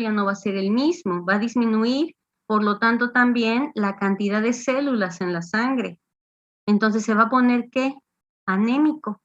ya no va a ser el mismo, va a disminuir, por lo tanto también la cantidad de células en la sangre. Entonces se va a poner, ¿qué? Anémico,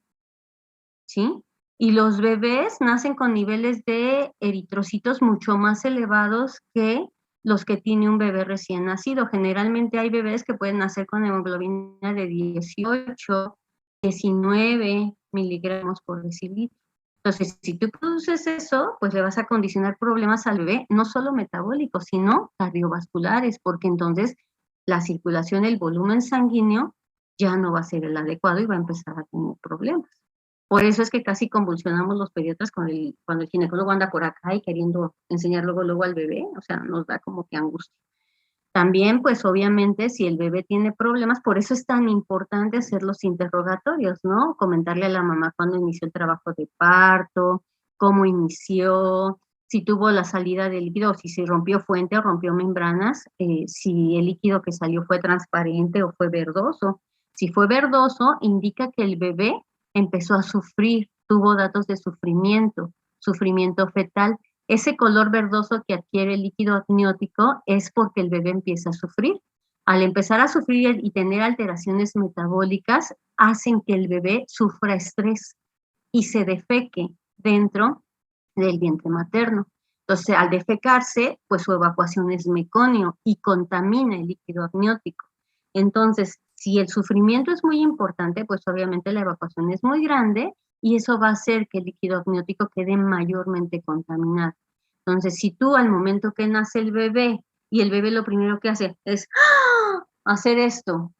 ¿sí? Y los bebés nacen con niveles de eritrocitos mucho más elevados que los que tiene un bebé recién nacido. Generalmente hay bebés que pueden nacer con hemoglobina de 18, 19 miligramos por decilitro. Entonces, si tú produces eso, pues le vas a condicionar problemas al bebé, no solo metabólicos, sino cardiovasculares, porque entonces la circulación, el volumen sanguíneo ya no va a ser el adecuado y va a empezar a tener problemas. Por eso es que casi convulsionamos los pediatras cuando el ginecólogo anda por acá y queriendo enseñar luego al bebé, o sea, nos da como que angustia. También, pues obviamente, si el bebé tiene problemas, por eso es tan importante hacer los interrogatorios, ¿no? Comentarle a la mamá cuándo inició el trabajo de parto, cómo inició, si tuvo la salida del líquido, si se rompió fuente o rompió membranas, si el líquido que salió fue transparente o fue verdoso. Si fue verdoso, indica que el bebé empezó a sufrir, tuvo datos de sufrimiento fetal. Ese color verdoso que adquiere el líquido amniótico es porque el bebé empieza a sufrir. Al empezar a sufrir y tener alteraciones metabólicas, hacen que el bebé sufra estrés y se defeque dentro del vientre materno. Entonces, al defecarse, pues su evacuación es meconio y contamina el líquido amniótico. Entonces, si el sufrimiento es muy importante, pues obviamente la evacuación es muy grande y eso va a hacer que el líquido amniótico quede mayormente contaminado. Entonces, si tú al momento que nace el bebé y el bebé lo primero que hace es hacer esto,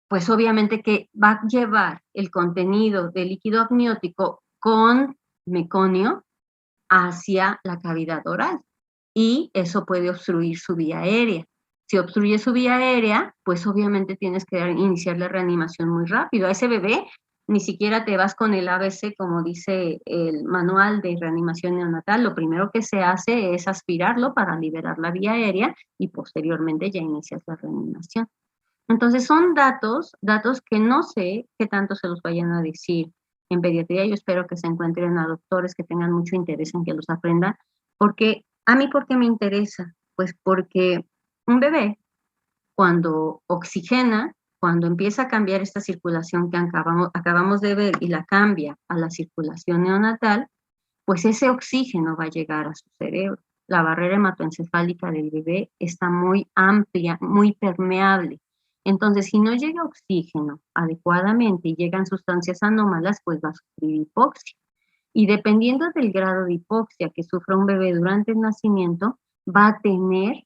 pues obviamente que va a llevar el contenido del líquido amniótico con meconio hacia la cavidad oral y eso puede obstruir su vía aérea. Si obstruye su vía aérea, pues obviamente tienes que iniciar la reanimación muy rápido. A ese bebé ni siquiera te vas con el ABC, como dice el manual de reanimación neonatal. Lo primero que se hace es aspirarlo para liberar la vía aérea y posteriormente ya inicias la reanimación. Entonces son datos que no sé qué tanto se los vayan a decir en pediatría. Yo espero que se encuentren a doctores que tengan mucho interés en que los aprendan, porque a mí, ¿por qué me interesa? Pues porque un bebé, cuando oxigena, cuando empieza a cambiar esta circulación que acabamos de ver y la cambia a la circulación neonatal, pues ese oxígeno va a llegar a su cerebro. La barrera hematoencefálica del bebé está muy amplia, muy permeable. Entonces, si no llega oxígeno adecuadamente y llegan sustancias anómalas, pues va a sufrir hipoxia. Y dependiendo del grado de hipoxia que sufra un bebé durante el nacimiento, va a tener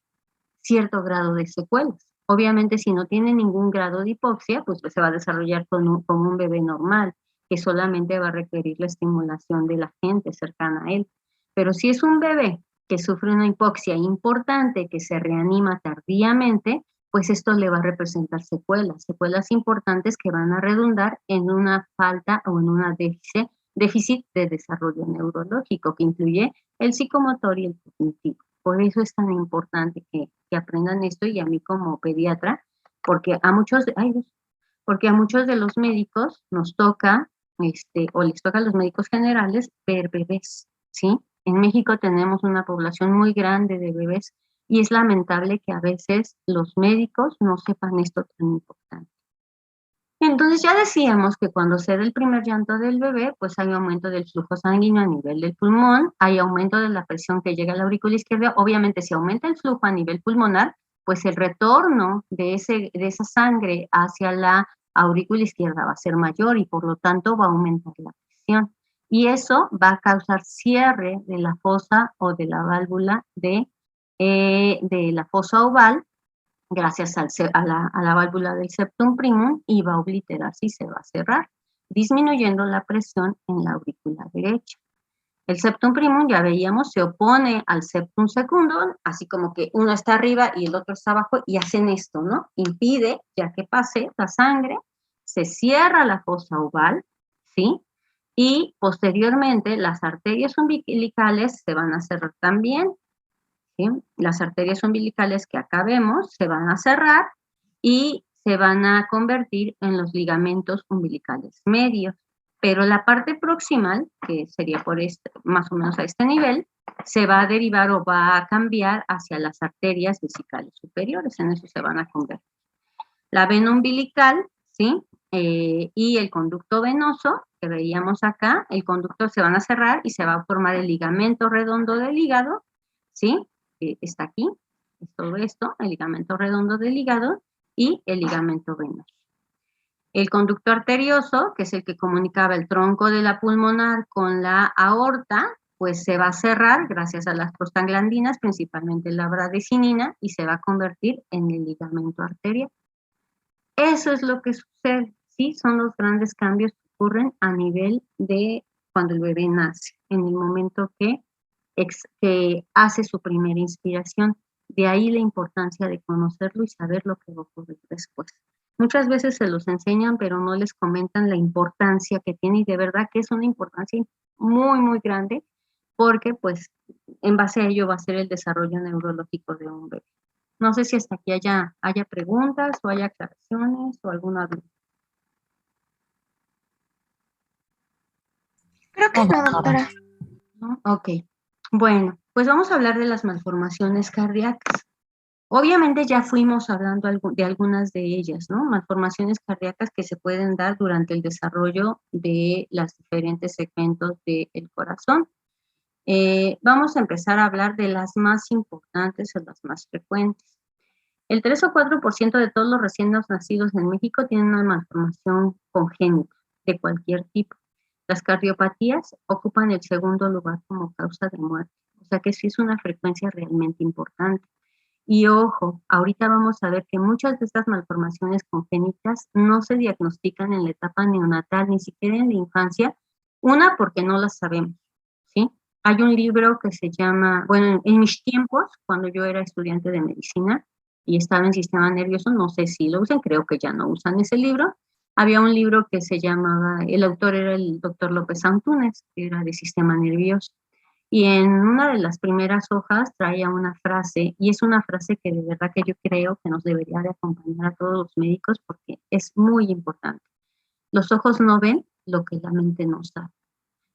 cierto grado de secuelas. Obviamente, si no tiene ningún grado de hipoxia, pues se va a desarrollar como un bebé normal, que solamente va a requerir la estimulación de la gente cercana a él. Pero si es un bebé que sufre una hipoxia importante, que se reanima tardíamente, pues esto le va a representar secuelas importantes que van a redundar en una falta o en una déficit de desarrollo neurológico que incluye el psicomotor y el cognitivo. Por eso es tan importante que aprendan esto y a mí como pediatra, porque a muchos de los médicos nos toca, o les toca a los médicos generales ver bebés, ¿sí? En México tenemos una población muy grande de bebés y es lamentable que a veces los médicos no sepan esto tan importante. Entonces ya decíamos que cuando se da el primer llanto del bebé, pues hay aumento del flujo sanguíneo a nivel del pulmón, hay aumento de la presión que llega a la aurícula izquierda. Obviamente, si aumenta el flujo a nivel pulmonar, pues el retorno de esa sangre hacia la aurícula izquierda va a ser mayor y por lo tanto va a aumentar la presión. Y eso va a causar cierre de la fosa o de la válvula de la fosa oval, gracias a la válvula del septum primum, y va a obliterarse y se va a cerrar, disminuyendo la presión en la aurícula derecha. El septum primum, ya veíamos, se opone al septum secundum, así como que uno está arriba y el otro está abajo, y hacen esto, ¿no? Impide ya que pase la sangre, se cierra la fosa oval, ¿sí? Y posteriormente las arterias umbilicales se van a cerrar también, ¿sí? Las arterias umbilicales que acá vemos se van a cerrar y se van a convertir en los ligamentos umbilicales medios. Pero la parte proximal, que sería por más o menos a este nivel, se va a derivar o va a cambiar hacia las arterias vesicales superiores, en eso se van a convertir. La vena umbilical, ¿sí? Y el conducto venoso, que veíamos acá, el conducto se van a cerrar y se va a formar el ligamento redondo del hígado, ¿sí? Está aquí, es todo esto, el ligamento redondo del hígado y el ligamento venoso. El conducto arterioso, que es el que comunicaba el tronco de la pulmonar con la aorta, pues se va a cerrar gracias a las prostaglandinas, principalmente la bradecinina, y se va a convertir en el ligamento arterial. Eso es lo que sucede, ¿sí? Son los grandes cambios que ocurren a nivel de cuando el bebé nace, en el momento que hace su primera inspiración. De ahí la importancia de conocerlo y saber lo que va a ocurrir después. Muchas veces se los enseñan, pero no les comentan la importancia que tiene, y de verdad que es una importancia muy, muy grande, porque pues en base a ello va a ser el desarrollo neurológico de un bebé. No sé si hasta aquí haya preguntas o haya aclaraciones o alguna duda. Creo que no, doctora. ¿No? Ok. Bueno, pues vamos a hablar de las malformaciones cardíacas. Obviamente ya fuimos hablando de algunas de ellas, ¿no? Malformaciones cardíacas que se pueden dar durante el desarrollo de los diferentes segmentos del corazón. Vamos a empezar a hablar de las más importantes o las más frecuentes. El 3 o 4% de todos los recién nacidos en México tienen una malformación congénita de cualquier tipo. Las cardiopatías ocupan el segundo lugar como causa de muerte, o sea que sí es una frecuencia realmente importante. Y ojo, ahorita vamos a ver que muchas de estas malformaciones congénitas no se diagnostican en la etapa neonatal, ni siquiera en la infancia, una porque no las sabemos, ¿sí? Hay un libro que se llama, bueno, en mis tiempos, cuando yo era estudiante de medicina y estaba en sistema nervioso, no sé si lo usan, creo que ya no usan ese libro. Había un libro que se llamaba, el autor era el doctor López Antúnez, que era de sistema nervioso. Y en una de las primeras hojas traía una frase, y es una frase que de verdad que yo creo que nos debería de acompañar a todos los médicos porque es muy importante. Los ojos no ven lo que la mente no sabe.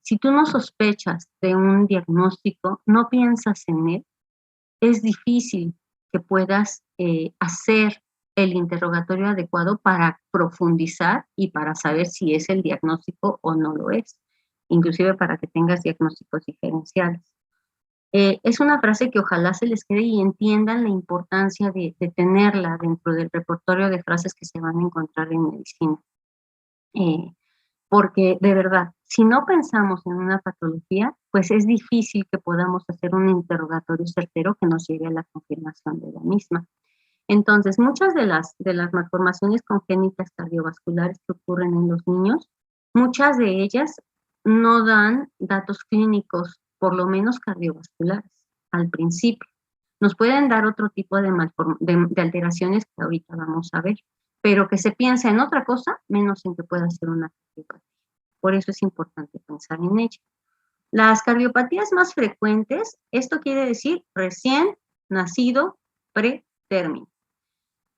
Si tú no sospechas de un diagnóstico, no piensas en él, es difícil que puedas hacer el interrogatorio adecuado para profundizar y para saber si es el diagnóstico o no lo es, inclusive para que tengas diagnósticos diferenciales. Es una frase que ojalá se les quede y entiendan la importancia de tenerla dentro del repertorio de frases que se van a encontrar en medicina. Porque de verdad, si no pensamos en una patología, pues es difícil que podamos hacer un interrogatorio certero que nos lleve a la confirmación de la misma. Entonces, muchas de las malformaciones congénitas cardiovasculares que ocurren en los niños, muchas de ellas no dan datos clínicos, por lo menos cardiovasculares, al principio. Nos pueden dar otro tipo de alteraciones que ahorita vamos a ver, pero que se piensa en otra cosa, menos en que pueda ser una cardiopatía. Por eso es importante pensar en ella. Las cardiopatías más frecuentes, esto quiere decir recién nacido pretérmino.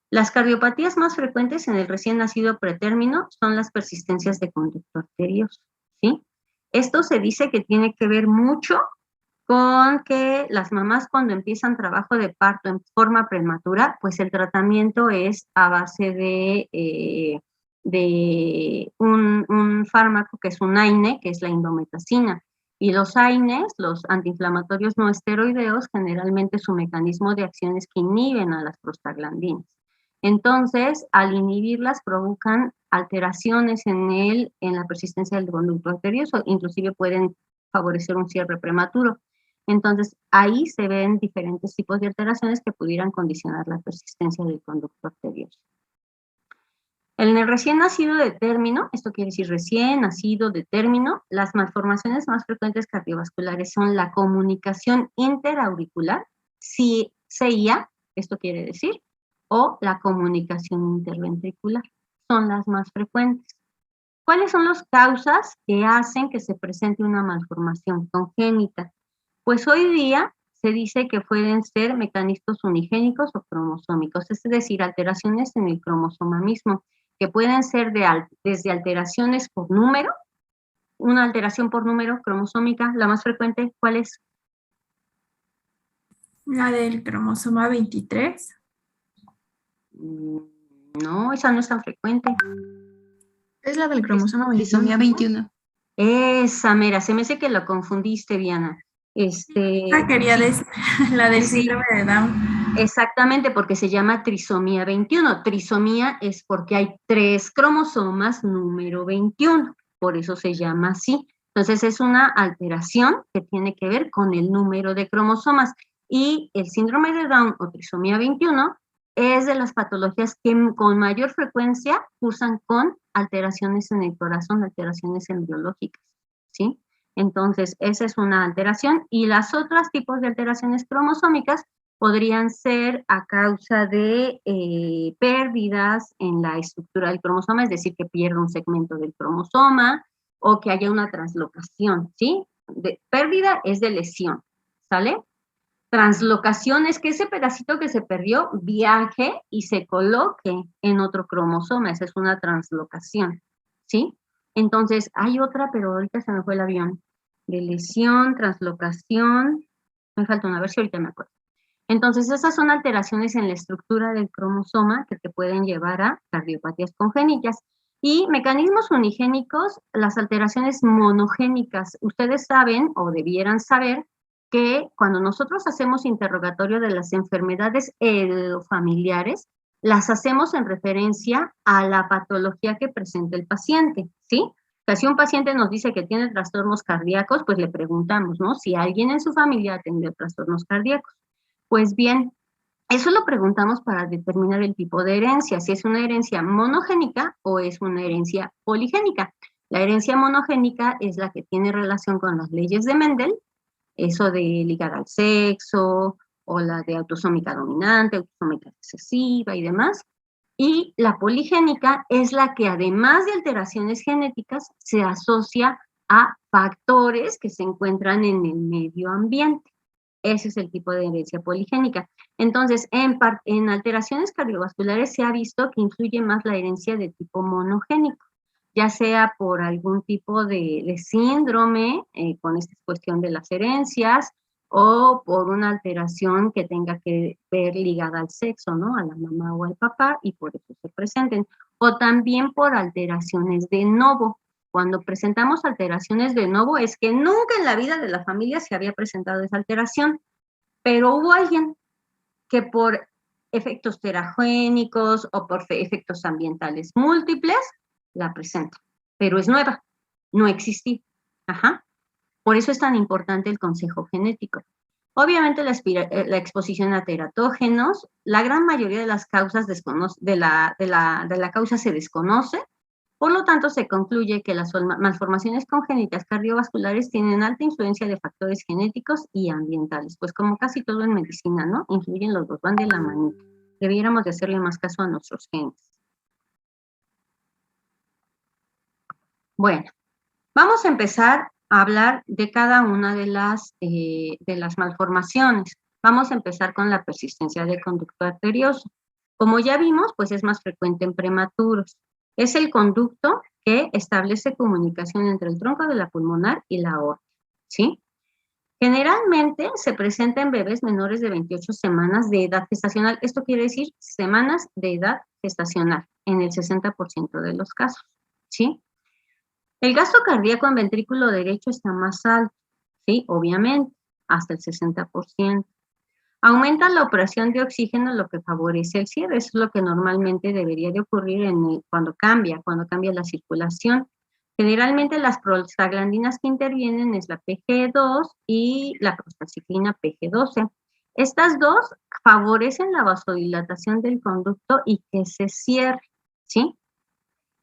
Las cardiopatías más frecuentes en el recién nacido pretérmino son las persistencias de conducto arterioso, ¿sí? Esto se dice que tiene que ver mucho con que las mamás cuando empiezan trabajo de parto en forma prematura, pues el tratamiento es a base de un fármaco que es un AINE, que es la indometacina. Y los AINEs, los antiinflamatorios no esteroideos, generalmente su mecanismo de acción es que inhiben a las prostaglandinas. Entonces, al inhibirlas provocan alteraciones en la persistencia del conducto arterioso, inclusive pueden favorecer un cierre prematuro. Entonces, ahí se ven diferentes tipos de alteraciones que pudieran condicionar la persistencia del conducto arterioso. En el recién nacido de término, esto quiere decir recién nacido de término, las malformaciones más frecuentes cardiovasculares son la comunicación interauricular, CIA, esto quiere decir, o la comunicación interventricular. Son las más frecuentes. ¿Cuáles son las causas que hacen que se presente una malformación congénita? Pues hoy día se dice que pueden ser mecanismos unigénicos o cromosómicos, es decir, alteraciones en el cromosoma mismo, que pueden ser desde alteraciones por número, una alteración por número cromosómica, la más frecuente, ¿cuál es? La del cromosoma 23. No, esa no es tan frecuente. Es la del cromosoma 21. Trisomía 21. Esa, mera, se me hace que lo confundiste, Diana. Quería Sí, decir la del sí, síndrome de Down. exactamente, porque se llama trisomía 21. Trisomía es porque hay 3 cromosomas número 21, por eso se llama así. Entonces es una alteración que tiene que ver con el número de cromosomas. Y el síndrome de Down o trisomía 21 es de las patologías que con mayor frecuencia cursan con alteraciones en el corazón, alteraciones embriológicas, ¿sí? Entonces, esa es una alteración. Y las otras tipos de alteraciones cromosómicas podrían ser a causa de pérdidas en la estructura del cromosoma, es decir, que pierda un segmento del cromosoma o que haya una translocación, ¿sí? Pérdida es de lesión, ¿sale? Translocación es que ese pedacito que se perdió viaje y se coloque en otro cromosoma, esa es una translocación, ¿sí? Entonces, hay otra, pero ahorita se me fue el avión, de lesión, translocación, me falta una, a ver si ahorita me acuerdo. Entonces, esas son alteraciones en la estructura del cromosoma que te pueden llevar a cardiopatías congénitas. Y mecanismos unigénicos, las alteraciones monogénicas. Ustedes saben o debieran saber que cuando nosotros hacemos interrogatorio de las enfermedades familiares, las hacemos en referencia a la patología que presenta el paciente, ¿sí? O sea, si un paciente nos dice que tiene trastornos cardíacos, pues le preguntamos, ¿no? Si alguien en su familia ha tenido trastornos cardíacos. Pues bien, eso lo preguntamos para determinar el tipo de herencia, si es una herencia monogénica o es una herencia poligénica. La herencia monogénica es la que tiene relación con las leyes de Mendel, eso de ligar al sexo, o la de autosómica dominante, autosómica recesiva y demás. Y la poligénica es la que además de alteraciones genéticas se asocia a factores que se encuentran en el medio ambiente. Ese es el tipo de herencia poligénica. Entonces, en alteraciones cardiovasculares se ha visto que influye más la herencia de tipo monogénico, ya sea por algún tipo de síndrome, con esta cuestión de las herencias, o por una alteración que tenga que ver ligada al sexo, ¿no? A la mamá o al papá, y por eso se presenten. O también por alteraciones de novo. Cuando presentamos alteraciones de novo es que nunca en la vida de la familia se había presentado esa alteración, pero hubo alguien que por efectos teragénicos o por efectos ambientales múltiples la presenta, pero es nueva, no existía. Ajá. Por eso es tan importante el consejo genético. Obviamente la exposición a teratógenos, la gran mayoría de las causas de la causa se desconoce, por lo tanto se concluye que las malformaciones congénitas cardiovasculares tienen alta influencia de factores genéticos y ambientales, pues como casi todo en medicina, ¿no? Influyen los dos, van de la manita. Debiéramos de hacerle más caso a nuestros genes. Bueno, vamos a empezar a hablar de cada una de las malformaciones. Vamos a empezar con la persistencia de conducto arterioso. Como ya vimos, pues es más frecuente en prematuros. Es el conducto que establece comunicación entre el tronco de la pulmonar y la aorta, ¿sí? Generalmente se presenta en bebés menores de 28 semanas de edad gestacional. Esto quiere decir semanas de edad gestacional en el 60% de los casos, ¿sí? El gasto cardíaco en ventrículo derecho está más alto, ¿sí? Obviamente, hasta el 60%. Aumenta la operación de oxígeno, lo que favorece el cierre. Eso es lo que normalmente debería de ocurrir cuando cambia la circulación. Generalmente las prostaglandinas que intervienen es la PG2 y la prostaciclina PG12. Estas dos favorecen la vasodilatación del conducto y que se cierre, ¿sí?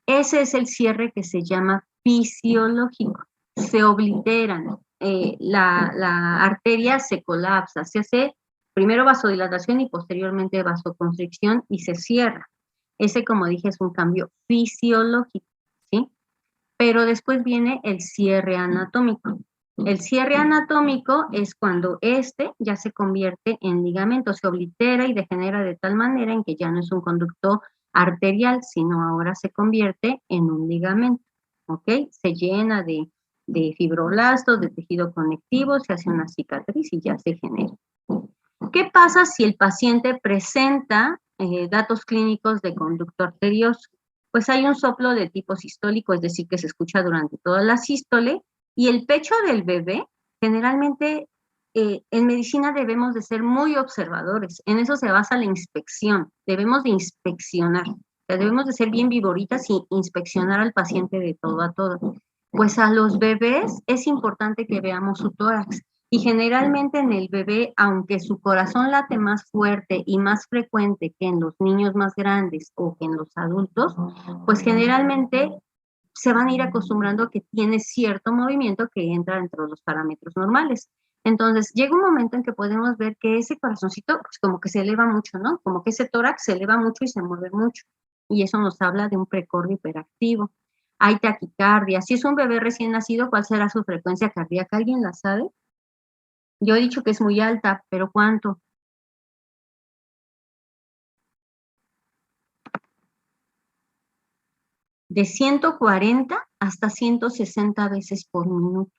Ese es el cierre que se llama fisiológico. Se obliteran, la arteria se colapsa, se hace primero vasodilatación y posteriormente vasoconstricción y se cierra. Ese, como dije, es un cambio fisiológico, ¿sí? Pero después viene el cierre anatómico. El cierre anatómico es cuando ya se convierte en ligamento, se oblitera y degenera de tal manera en que ya no es un conducto arterial, sino ahora se convierte en un ligamento, ¿ok? Se llena de fibroblastos, de tejido conectivo, se hace una cicatriz y ya se genera. ¿Qué pasa si el paciente presenta datos clínicos de conducto arterioso? Pues hay un soplo de tipo sistólico, es decir, que se escucha durante toda la sístole, y el pecho del bebé, generalmente en medicina debemos de ser muy observadores, en eso se basa la inspección, debemos de inspeccionar, o sea, debemos de ser bien vivoritas y inspeccionar al paciente de todo a todo. Pues a los bebés es importante que veamos su tórax, y generalmente en el bebé, aunque su corazón late más fuerte y más frecuente que en los niños más grandes o que en los adultos, pues generalmente se van a ir acostumbrando a que tiene cierto movimiento que entra dentro de los parámetros normales. Entonces, llega un momento en que podemos ver que ese corazoncito, pues como que se eleva mucho, ¿no? Como que ese tórax se eleva mucho y se mueve mucho. Y eso nos habla de un precordio hiperactivo. Hay taquicardia. Si es un bebé recién nacido, ¿cuál será su frecuencia cardíaca? ¿Alguien la sabe? Yo he dicho que es muy alta, pero ¿cuánto? De 140 hasta 160 veces por minuto.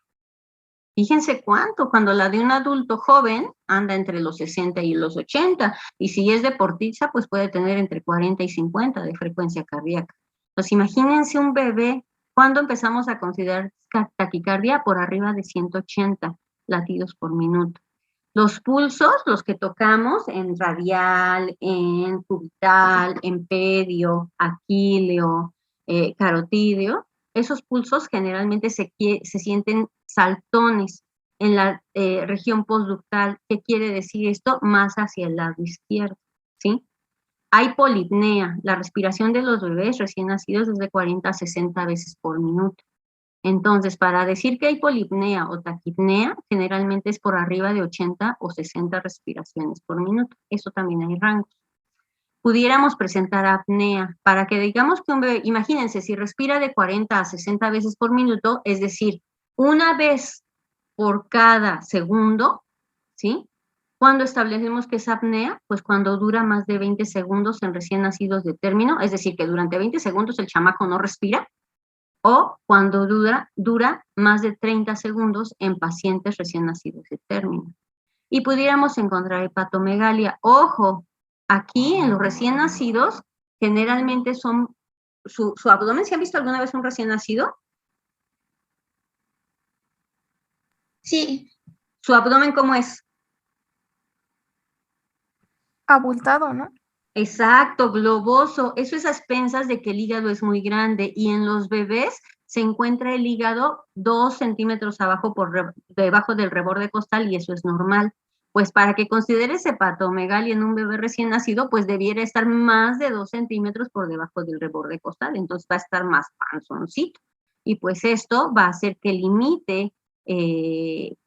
Fíjense cuánto, cuando la de un adulto joven anda entre los 60 y los 80, y si es deportista, pues puede tener entre 40 y 50 de frecuencia cardíaca. Pues imagínense un bebé, ¿cuándo empezamos a considerar taquicardia? Por arriba de 180 latidos por minuto. Los pulsos, los que tocamos en radial, en cubital, en pedio, aquileo, carotídeo, esos pulsos generalmente se sienten saltones en la región postductal. ¿Qué quiere decir esto? Más hacia el lado izquierdo, ¿sí? Hay polipnea. La respiración de los bebés recién nacidos es de 40 a 60 veces por minuto. Entonces, para decir que hay polipnea o taquipnea, generalmente es por arriba de 80 o 60 respiraciones por minuto. Eso también hay rangos. Pudiéramos presentar apnea, para que digamos que un bebé, imagínense, si respira de 40 a 60 veces por minuto, es decir, una vez por cada segundo, ¿sí? ¿Cuándo establecemos que es apnea? Pues cuando dura más de 20 segundos en recién nacidos de término, es decir, que durante 20 segundos el chamaco no respira, o cuando dura más de 30 segundos en pacientes recién nacidos de término. Y pudiéramos encontrar hepatomegalia. Ojo, aquí en los recién nacidos, generalmente son su abdomen. ¿Se han visto alguna vez un recién nacido? Sí. ¿Su abdomen cómo es? Abultado, ¿no? Exacto, globoso. Eso es a expensas de que el hígado es muy grande, y en los bebés se encuentra el hígado 2 centímetros abajo debajo del reborde costal, y eso es normal. Pues para que consideres hepatomegalia en un bebé recién nacido, pues debiera estar más de 2 centímetros por debajo del reborde costal, entonces va a estar más panzoncito. Y pues esto va a hacer que limite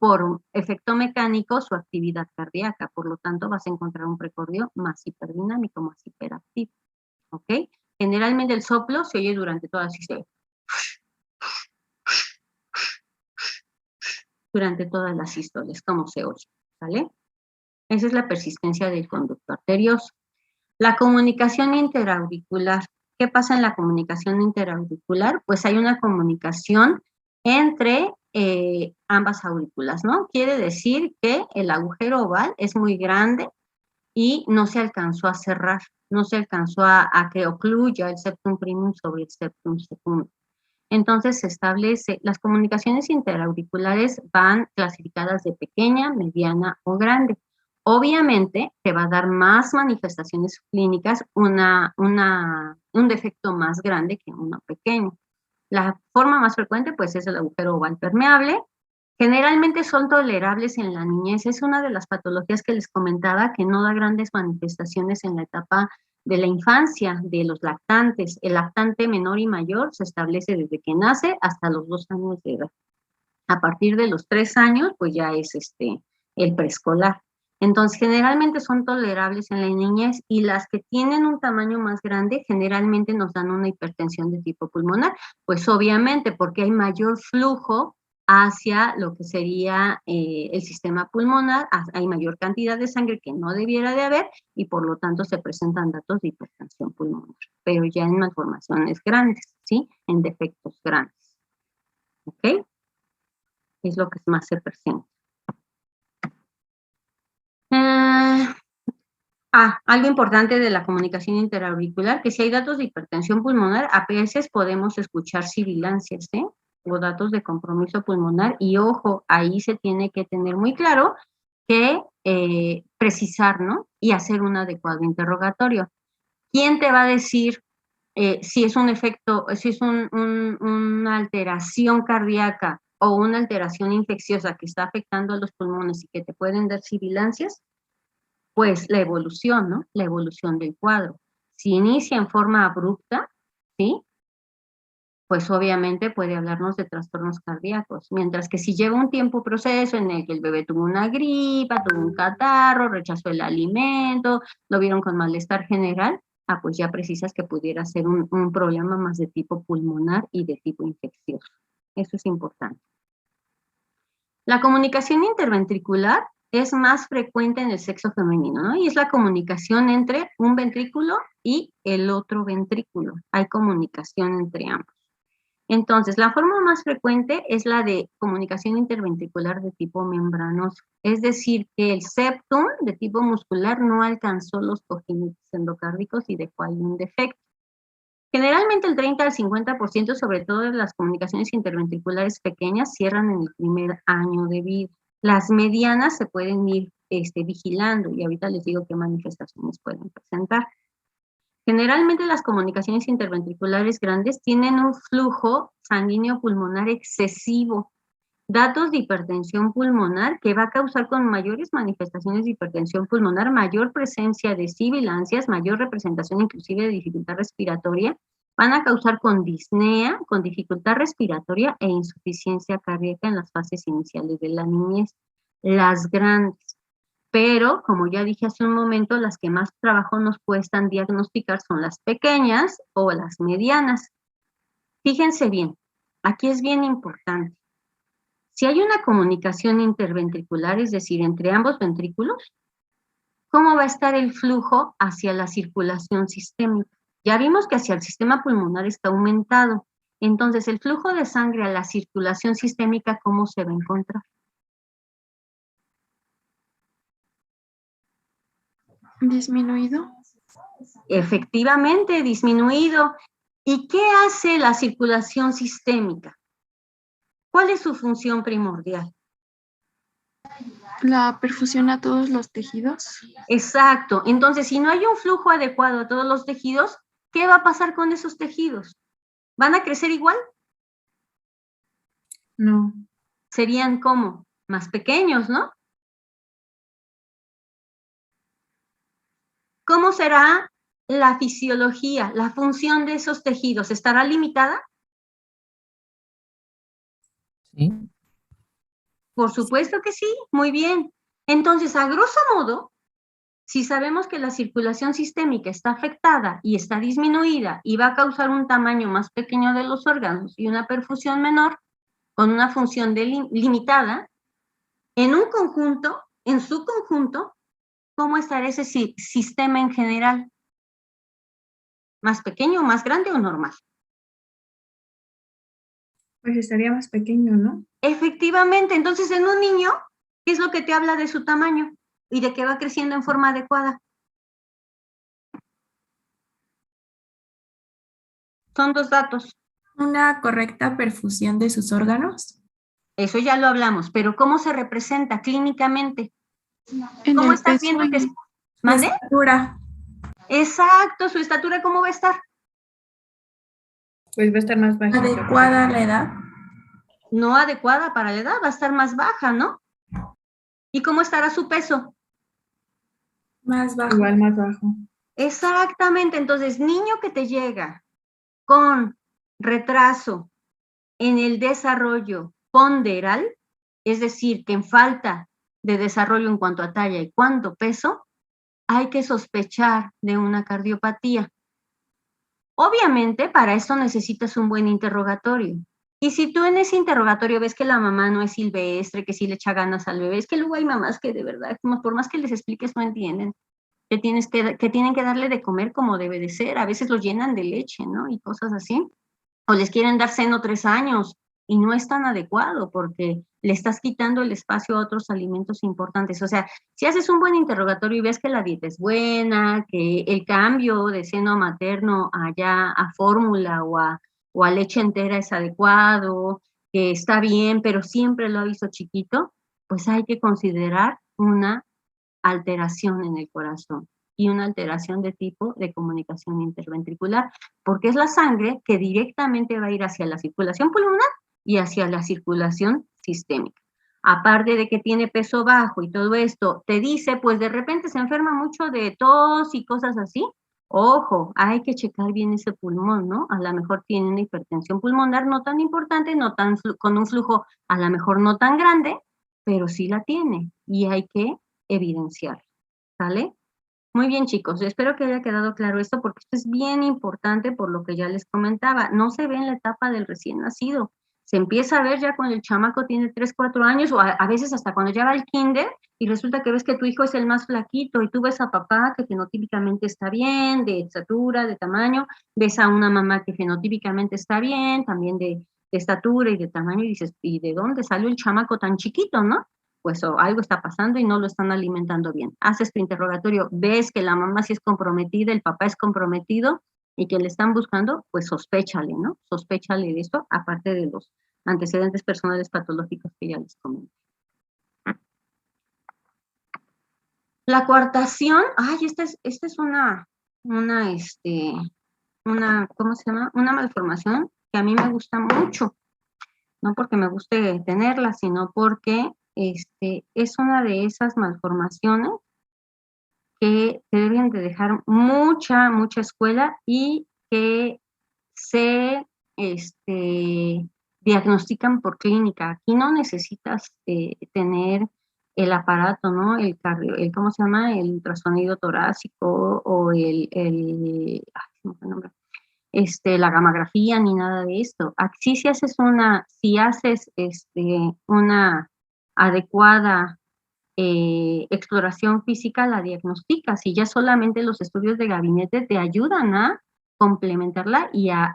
por efecto mecánico su actividad cardíaca, por lo tanto vas a encontrar un precordio más hiperdinámico, más hiperactivo, ¿ok? Generalmente el soplo se oye durante toda la sístole. Durante todas las sístoles, como se oye, ¿vale? Esa es la persistencia del conducto arterioso. La comunicación interauricular. ¿Qué pasa en la comunicación interauricular? Pues hay una comunicación entre ambas aurículas, ¿no? Quiere decir que el agujero oval es muy grande y no se alcanzó a cerrar, no se alcanzó a que ocluya el septum primum sobre el septum secundum. Entonces se establece, las comunicaciones interauriculares van clasificadas de pequeña, mediana o grande. Obviamente te va a dar más manifestaciones clínicas un defecto más grande que uno pequeño. La forma más frecuente pues es el agujero oval permeable. Generalmente son tolerables en la niñez. Es una de las patologías que les comentaba, que no da grandes manifestaciones en la etapa de la infancia, de los lactantes. El lactante menor y mayor se establece desde que nace hasta los 2 años de edad. A partir de los 3 años, pues ya es el preescolar. Entonces, generalmente son tolerables en la niñez, y las que tienen un tamaño más grande generalmente nos dan una hipertensión de tipo pulmonar, pues obviamente porque hay mayor flujo hacia lo que sería el sistema pulmonar, hay mayor cantidad de sangre que no debiera de haber, y por lo tanto se presentan datos de hipertensión pulmonar, pero ya en malformaciones grandes, ¿sí? En defectos grandes. ¿Ok? Es lo que más se presenta. Algo importante de la comunicación interauricular, que si hay datos de hipertensión pulmonar, a veces podemos escuchar sibilancias, o datos de compromiso pulmonar, y ojo, ahí se tiene que tener muy claro que precisar, ¿no? Y hacer un adecuado interrogatorio. ¿Quién te va a decir si es un efecto, si es una alteración cardíaca o una alteración infecciosa que está afectando a los pulmones y que te pueden dar sibilancias? Pues la evolución, ¿no? La evolución del cuadro. Si inicia en forma abrupta, ¿sí? Pues obviamente puede hablarnos de trastornos cardíacos, mientras que si lleva un tiempo proceso en el que el bebé tuvo una gripa, tuvo un catarro, rechazó el alimento, lo vieron con malestar general, pues ya precisas que pudiera ser un problema más de tipo pulmonar y de tipo infeccioso. Eso es importante. La comunicación interventricular es más frecuente en el sexo femenino, ¿no? Y es la comunicación entre un ventrículo y el otro ventrículo. Hay comunicación entre ambos. Entonces, la forma más frecuente es la de comunicación interventricular de tipo membranoso. Es decir, que el septum de tipo muscular no alcanzó los cojinetes endocárdicos y dejó ahí un defecto. Generalmente el 30 al 50%, sobre todo de las comunicaciones interventriculares pequeñas, cierran en el primer año de vida. Las medianas se pueden ir vigilando y ahorita les digo qué manifestaciones pueden presentar. Generalmente las comunicaciones interventriculares grandes tienen un flujo sanguíneo pulmonar excesivo, datos de hipertensión pulmonar que va a causar con mayores manifestaciones de hipertensión pulmonar, mayor presencia de sibilancias, mayor representación inclusive de dificultad respiratoria, van a causar con disnea, con dificultad respiratoria e insuficiencia cardíaca en las fases iniciales de la niñez, las grandes. Pero, como ya dije hace un momento, las que más trabajo nos cuestan diagnosticar son las pequeñas o las medianas. Fíjense bien, aquí es bien importante. Si hay una comunicación interventricular, es decir, entre ambos ventrículos, ¿cómo va a estar el flujo hacia la circulación sistémica? Ya vimos que hacia el sistema pulmonar está aumentado. Entonces, el flujo de sangre a la circulación sistémica, ¿cómo se va a encontrar? Disminuido. Efectivamente, disminuido. ¿Y qué hace la circulación sistémica? ¿Cuál es su función primordial? La perfusión a todos los tejidos. Exacto. Entonces, si no hay un flujo adecuado a todos los tejidos, ¿qué va a pasar con esos tejidos? ¿Van a crecer igual? No. Serían como más pequeños, ¿no? ¿Cómo será la fisiología, la función de esos tejidos? ¿Estará limitada? Sí. Por supuesto que sí, muy bien. Entonces, a grosso modo, si sabemos que la circulación sistémica está afectada y está disminuida y va a causar un tamaño más pequeño de los órganos y una perfusión menor con una función limitada, en un conjunto, en su conjunto, ¿cómo estará ese sistema en general? ¿Más pequeño, más grande o normal? Pues estaría más pequeño, ¿no? Efectivamente, entonces en un niño, ¿qué es lo que te habla de su tamaño y de que va creciendo en forma adecuada? Son dos datos. Una correcta perfusión de sus órganos. Eso ya lo hablamos, pero ¿cómo se representa clínicamente? ¿Cómo estás viendo que... ¿Mande? Estatura. Exacto, su estatura, ¿cómo va a estar? Pues va a estar más bajita. Adecuada a la edad. No adecuada para la edad, va a estar más baja, ¿no? ¿Y cómo estará su peso? Más bajo. Igual más bajo. Exactamente, entonces, niño que te llega con retraso en el desarrollo ponderal, es decir, que en falta de desarrollo en cuanto a talla y cuanto peso, hay que sospechar de una cardiopatía. Obviamente, para esto necesitas un buen interrogatorio. Y si tú en ese interrogatorio ves que la mamá no es silvestre, que sí le echa ganas al bebé, es que luego hay mamás que de verdad, por más que les expliques, no entienden, que tienen que darle de comer como debe de ser, a veces los llenan de leche, ¿no? Y cosas así. O les quieren dar seno 3 años, y no es tan adecuado, porque le estás quitando el espacio a otros alimentos importantes. O sea, si haces un buen interrogatorio y ves que la dieta es buena, que el cambio de seno materno allá a fórmula o a leche entera es adecuado, que está bien, pero siempre lo ha visto chiquito, pues hay que considerar una alteración en el corazón y una alteración de tipo de comunicación interventricular, porque es la sangre que directamente va a ir hacia la circulación pulmonar y hacia la circulación sistémica. Aparte de que tiene peso bajo y todo esto, te dice, pues de repente se enferma mucho de tos y cosas así. Ojo, hay que checar bien ese pulmón, ¿no? A lo mejor tiene una hipertensión pulmonar no tan importante, no tan con un flujo a lo mejor no tan grande, pero sí la tiene y hay que evidenciar, ¿sale? Muy bien, chicos, espero que haya quedado claro esto porque esto es bien importante por lo que ya les comentaba. No se ve en la etapa del recién nacido. Se empieza a ver ya cuando el chamaco tiene 3, 4 años o a veces hasta cuando ya va al kinder y resulta que ves que tu hijo es el más flaquito y tú ves a papá que fenotípicamente está bien, de estatura, de tamaño, ves a una mamá que fenotípicamente está bien, también de estatura y de tamaño y dices, ¿y de dónde salió el chamaco tan chiquito, no? Pues algo está pasando y no lo están alimentando bien. Haces tu interrogatorio, ves que la mamá sí es comprometida, el papá es comprometido y que le están buscando, pues sospéchale, ¿no? Sospéchale de esto, aparte de los antecedentes personales patológicos que ya les comenté. La coartación, ay, esta es una, ¿cómo se llama? Una malformación que a mí me gusta mucho, no porque me guste tenerla, sino porque es una de esas malformaciones que te deben de dejar mucha, mucha escuela y que se diagnostican por clínica. Aquí no necesitas tener el aparato, ¿no? ¿Cómo se llama? El ultrasonido torácico o ay, no sé el nombre. La gamografía ni nada de esto. Aquí si haces una adecuada exploración física, la diagnosticas y ya solamente los estudios de gabinete te ayudan a complementarla y a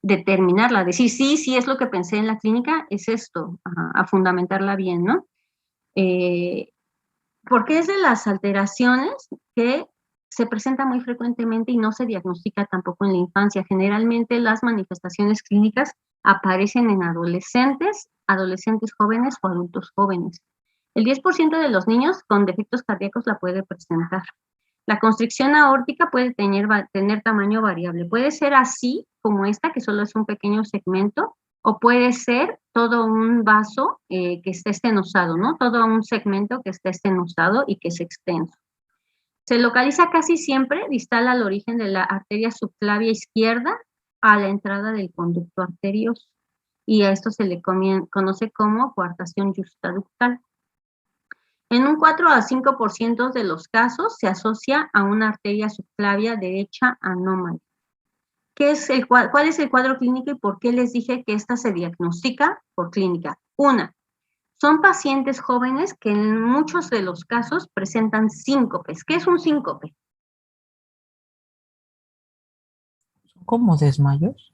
determinarla, decir, sí, es lo que pensé en la clínica, es esto, a fundamentarla bien, ¿no? Porque es de las alteraciones que se presenta muy frecuentemente y no se diagnostica tampoco en la infancia. Generalmente las manifestaciones clínicas aparecen en adolescentes jóvenes o adultos jóvenes. El 10% de los niños con defectos cardíacos la puede presentar. La constricción aórtica puede tener tamaño variable. Puede ser así como esta, que solo es un pequeño segmento, o puede ser todo un vaso que esté estenosado, ¿no? Todo un segmento que esté estenosado y que es extenso. Se localiza casi siempre distal al origen de la arteria subclavia izquierda a la entrada del conducto arterioso. Y a esto se le conoce como coartación justaductal. En un 4 a 5% de los casos se asocia a una arteria subclavia derecha anómala. ¿Cuál es el cuadro clínico y por qué les dije que esta se diagnostica por clínica? Una, son pacientes jóvenes que en muchos de los casos presentan síncopes. ¿Qué es un síncope? ¿Cómo desmayos?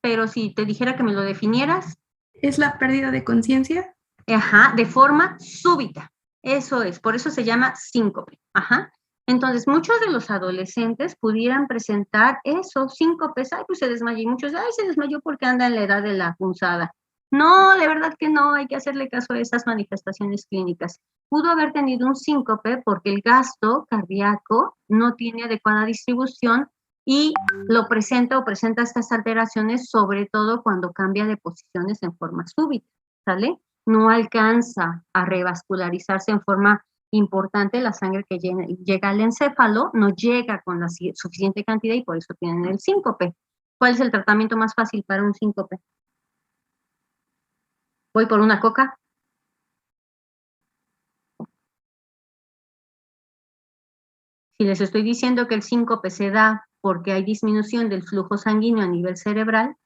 Pero si te dijera que me lo definieras. ¿Es la pérdida de conciencia? Ajá, de forma súbita. Eso es, por eso se llama síncope. Ajá. Entonces, muchos de los adolescentes pudieran presentar esos síncopes. Ay, pues se desmayó. Y muchos, ay, se desmayó porque anda en la edad de la punzada. No, de verdad que no, hay que hacerle caso a esas manifestaciones clínicas. Pudo haber tenido un síncope porque el gasto cardíaco no tiene adecuada distribución y lo presenta estas alteraciones, sobre todo cuando cambia de posiciones en forma súbita, ¿sale? No alcanza a revascularizarse en forma importante, la sangre que llega al encéfalo no llega con la suficiente cantidad y por eso tienen el síncope. ¿Cuál es el tratamiento más fácil para un síncope? ¿Voy por una coca? Si les estoy diciendo que el síncope se da porque hay disminución del flujo sanguíneo a nivel cerebral,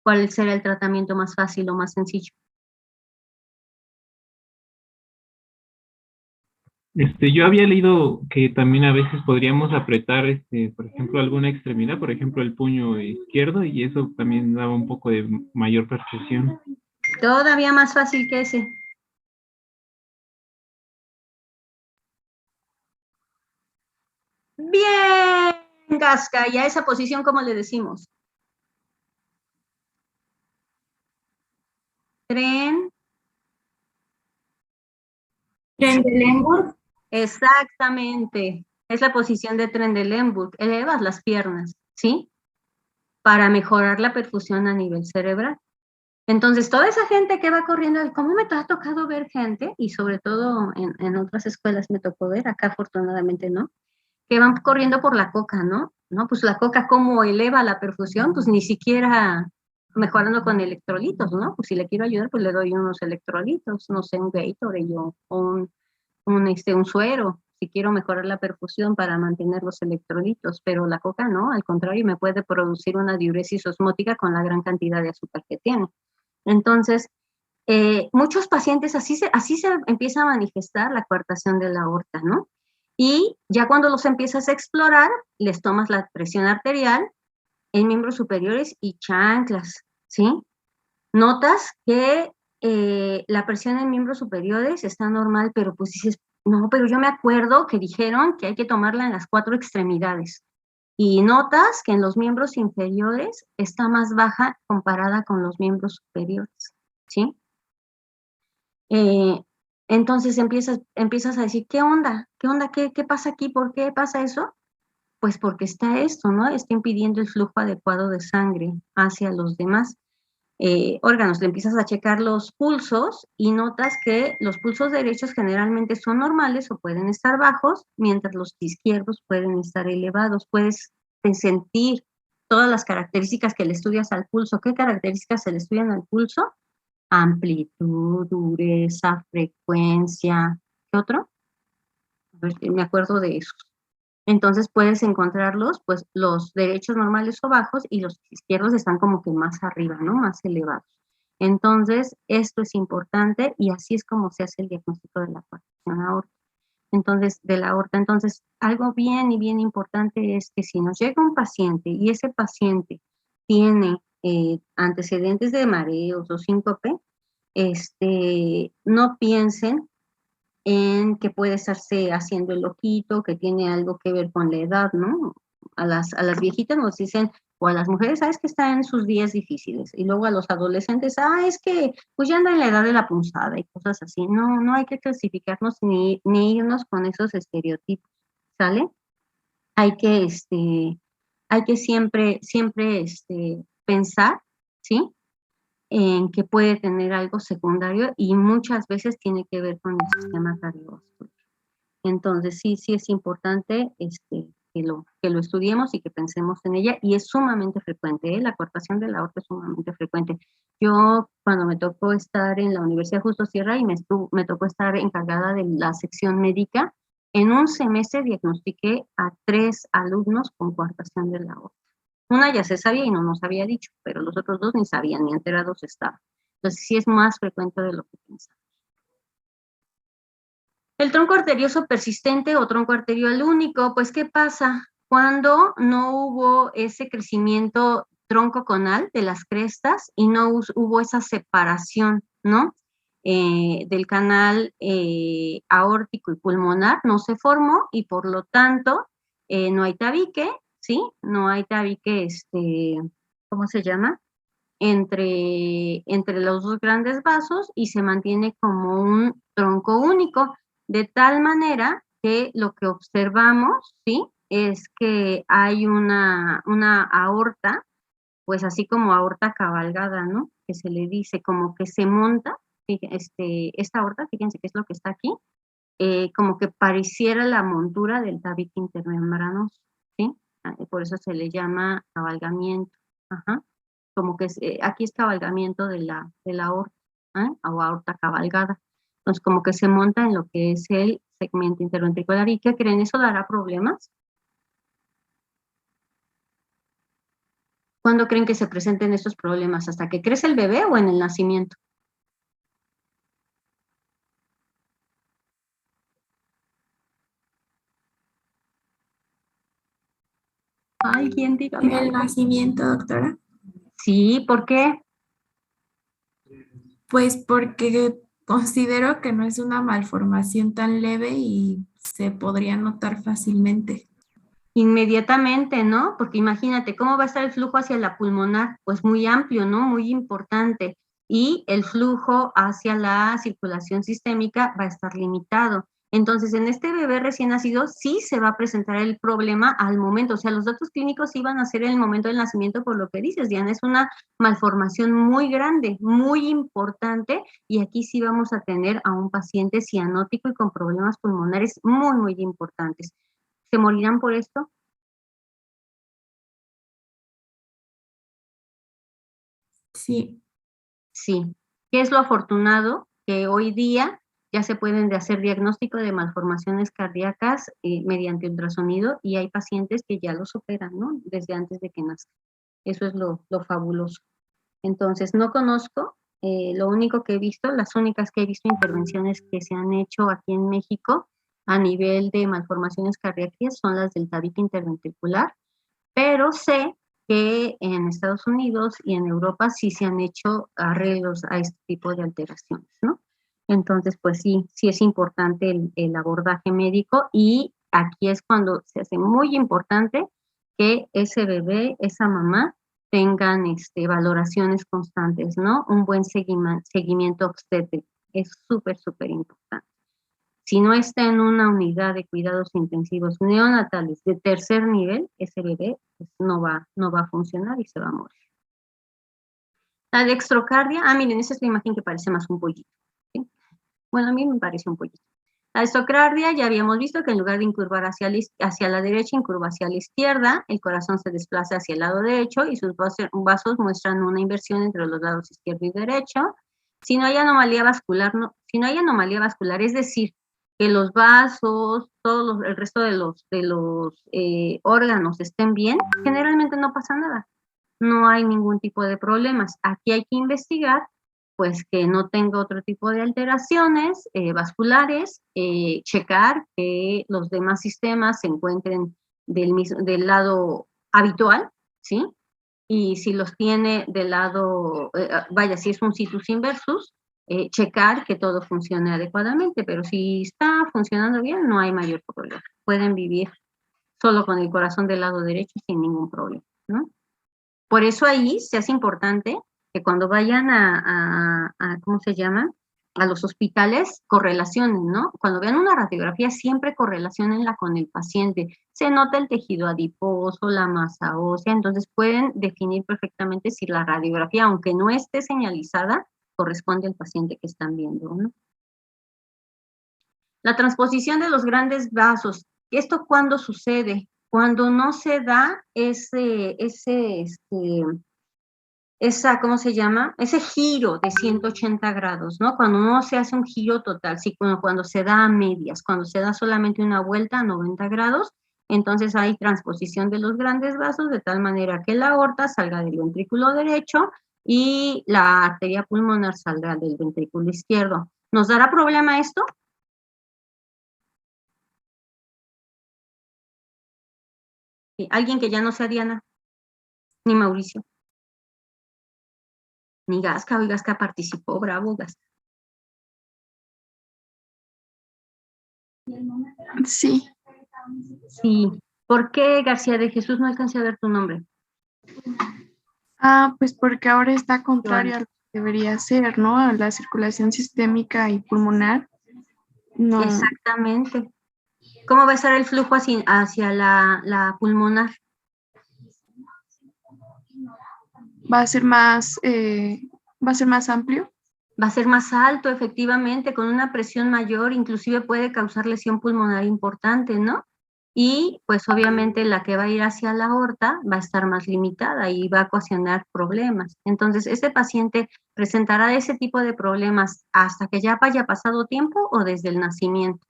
¿cuál será el tratamiento más fácil o más sencillo? Yo había leído que también a veces podríamos apretar, por ejemplo, alguna extremidad, por ejemplo, el puño izquierdo, y eso también daba un poco de mayor perfusión. Todavía más fácil que ese. Bien, Gasca. ¿Y a esa posición cómo le decimos? Tren. Trendelenburg. Exactamente. Es la posición de Trendelenburg. Elevas las piernas, ¿sí? Para mejorar la perfusión a nivel cerebral. Entonces, toda esa gente que va corriendo, ¿cómo me ha tocado ver gente? Y sobre todo en otras escuelas me tocó ver, acá afortunadamente no, que van corriendo por la coca, ¿no? ¿No? Pues la coca, ¿cómo eleva la perfusión? Pues ni siquiera mejorando con electrolitos, ¿no? Pues si le quiero ayudar, pues le doy unos electrolitos, no sé, un Gatorade o un suero, si quiero mejorar la perfusión para mantener los electrolitos, pero la coca no, al contrario, me puede producir una diuresis osmótica con la gran cantidad de azúcar que tiene. Entonces, muchos pacientes así se empieza a manifestar la coartación de la aorta, ¿no? Y ya cuando los empiezas a explorar, les tomas la presión arterial en miembros superiores y chanclas, ¿sí? Notas que la presión en miembros superiores está normal, pero pues dices, no, pero yo me acuerdo que dijeron que hay que tomarla en las 4 extremidades. Y notas que en los miembros inferiores está más baja comparada con los miembros superiores, ¿sí? Entonces empiezas a decir, ¿qué onda? ¿Qué onda? ¿Qué pasa aquí? ¿Por qué pasa eso? Pues porque está esto, ¿no? Está impidiendo el flujo adecuado de sangre hacia los demás órganos. Le empiezas a checar los pulsos y notas que los pulsos derechos generalmente son normales o pueden estar bajos, mientras los izquierdos pueden estar elevados. Puedes sentir todas las características que le estudias al pulso. ¿Qué características se le estudian al pulso? Amplitud, dureza, frecuencia. ¿Qué otro? A ver, me acuerdo de eso. Entonces puedes encontrarlos, pues los derechos normales o bajos y los izquierdos están como que más arriba, ¿no? Más elevados. Entonces, esto es importante y así es como se hace el diagnóstico de la coartación aórtica. Entonces, de la aorta. Entonces, algo bien y bien importante es que si nos llega un paciente y ese paciente tiene antecedentes de mareos o síncope, no piensen en que puede estarse haciendo el loquito, que tiene algo que ver con la edad, ¿no? A las viejitas nos dicen, o a las mujeres, sabes que están en sus días difíciles, y luego a los adolescentes, es que pues ya anda en la edad de la punzada y cosas así. No, no hay que clasificarnos ni irnos con esos estereotipos, ¿sale? Hay que siempre pensar, ¿sí? En que puede tener algo secundario y muchas veces tiene que ver con el sistema cardiovascular. Entonces, sí es importante que lo estudiemos y que pensemos en ella, y es sumamente frecuente, ¿eh? La coartación de la aorta es sumamente frecuente. Yo, cuando me tocó estar en la Universidad Justo Sierra y me tocó estar encargada de la sección médica, en un semestre diagnostiqué a 3 alumnos con coartación de la aorta. Una ya se sabía y no nos había dicho, pero los otros 2 ni sabían, ni enterados estaban. Entonces, sí es más frecuente de lo que pensamos. El tronco arterioso persistente o tronco arterial único, pues, ¿qué pasa? Cuando no hubo ese crecimiento troncoconal de las crestas y no hubo esa separación, ¿no? Del canal aórtico y pulmonar, no se formó y por lo tanto no hay tabique, ¿sí? No hay tabique, ¿cómo se llama? Entre los 2 grandes vasos y se mantiene como un tronco único, de tal manera que lo que observamos, ¿sí? Es que hay una aorta, pues así como aorta cabalgada, ¿no? Que se le dice, como que se monta, esta aorta, fíjense que es lo que está aquí, como que pareciera la montura del tabique intermembranoso, ¿sí? Por eso se le llama cabalgamiento, ajá. Como que aquí es cabalgamiento de la aorta, o aorta cabalgada. Entonces, como que se monta en lo que es el segmento interventricular. ¿Y qué creen? ¿Eso dará problemas? ¿Cuándo creen que se presenten estos problemas? ¿Hasta que crece el bebé o en el nacimiento? ¿Alguien En dígame el algo? nacimiento, doctora. Sí, ¿por qué? Pues porque considero que no es una malformación tan leve y se podría notar fácilmente. Inmediatamente, ¿no? Porque imagínate, ¿cómo va a estar el flujo hacia la pulmonar? Pues muy amplio, ¿no? Muy importante. Y el flujo hacia la circulación sistémica va a estar limitado. Entonces, en este bebé recién nacido sí se va a presentar el problema al momento. O sea, los datos clínicos sí van a ser en el momento del nacimiento, por lo que dices, Diana. Es una malformación muy grande, muy importante. Y aquí sí vamos a tener a un paciente cianótico y con problemas pulmonares muy, muy importantes. ¿Se morirán por esto? Sí, Sí. ¿Qué es lo afortunado? Que hoy día ya se pueden hacer diagnóstico de malformaciones cardíacas mediante ultrasonido y hay pacientes que ya lo superan, ¿no? Desde antes de que nazcan. Eso es lo fabuloso. Entonces, no conozco, lo único que he visto, las únicas que he visto intervenciones que se han hecho aquí en México a nivel de malformaciones cardíacas son las del tabique interventricular, pero sé que en Estados Unidos y en Europa sí se han hecho arreglos a este tipo de alteraciones, ¿no? Entonces, pues sí, sí es importante el abordaje médico y aquí es cuando se hace muy importante que ese bebé, esa mamá, tengan valoraciones constantes, ¿no? Un buen seguimiento obstétrico. Es súper, súper importante. Si no está en una unidad de cuidados intensivos neonatales de tercer nivel, ese bebé pues, no va a funcionar y se va a morir. La dextrocardia, miren, esa es la imagen que parece más un pollito. ¿Sí? Bueno, a mí me parece un pollito. La dextrocardia ya habíamos visto que en lugar de incurvar hacia la derecha, incurva hacia la izquierda, el corazón se desplaza hacia el lado derecho y sus vasos muestran una inversión entre los lados izquierdo y derecho. Si no hay anomalía vascular, si no hay anomalía vascular, es decir, que los vasos, el resto de los órganos estén bien, generalmente no pasa nada. No hay ningún tipo de problemas. Aquí hay que investigar pues que no tenga otro tipo de alteraciones vasculares, checar que los demás sistemas se encuentren del lado habitual, ¿sí? Y si los tiene del lado, vaya, si es un situs inversus, checar que todo funcione adecuadamente, pero si está funcionando bien, no hay mayor problema. Pueden vivir solo con el corazón del lado derecho sin ningún problema, ¿no? Por eso ahí se hace importante que cuando vayan ¿cómo se llama? A los hospitales, correlacionen, ¿no? Cuando vean una radiografía, siempre correlacionenla con el paciente. Se nota el tejido adiposo, la masa ósea, entonces pueden definir perfectamente si la radiografía, aunque no esté señalizada, corresponde al paciente que están viendo, ¿no? La transposición de los grandes vasos. ¿Esto cuándo sucede? Cuando no se da ¿cómo se llama? Ese giro de 180 grados, ¿no? Cuando no se hace un giro total, sí, cuando se da a medias, cuando se da solamente una vuelta a 90 grados, entonces hay transposición de los grandes vasos de tal manera que la aorta salga del ventrículo derecho y la arteria pulmonar salga del ventrículo izquierdo. ¿Nos dará problema esto? Sí, alguien que ya no sea Diana, ni Mauricio. Ni Gasca, hoy Gasca participó, bravo Gasca. Sí. Sí. ¿Por qué, García de Jesús, no alcancé a ver tu nombre? Pues porque ahora está contrario a lo que debería ser, ¿no? A la circulación sistémica y pulmonar. No. Exactamente. ¿Cómo va a estar el flujo hacia la pulmonar? Va a ser más amplio. Va a ser más alto, efectivamente, con una presión mayor, inclusive puede causar lesión pulmonar importante, ¿no? Y pues obviamente la que va a ir hacia la aorta va a estar más limitada y va a ocasionar problemas. Entonces, ¿este paciente presentará ese tipo de problemas hasta que ya haya pasado tiempo o desde el nacimiento?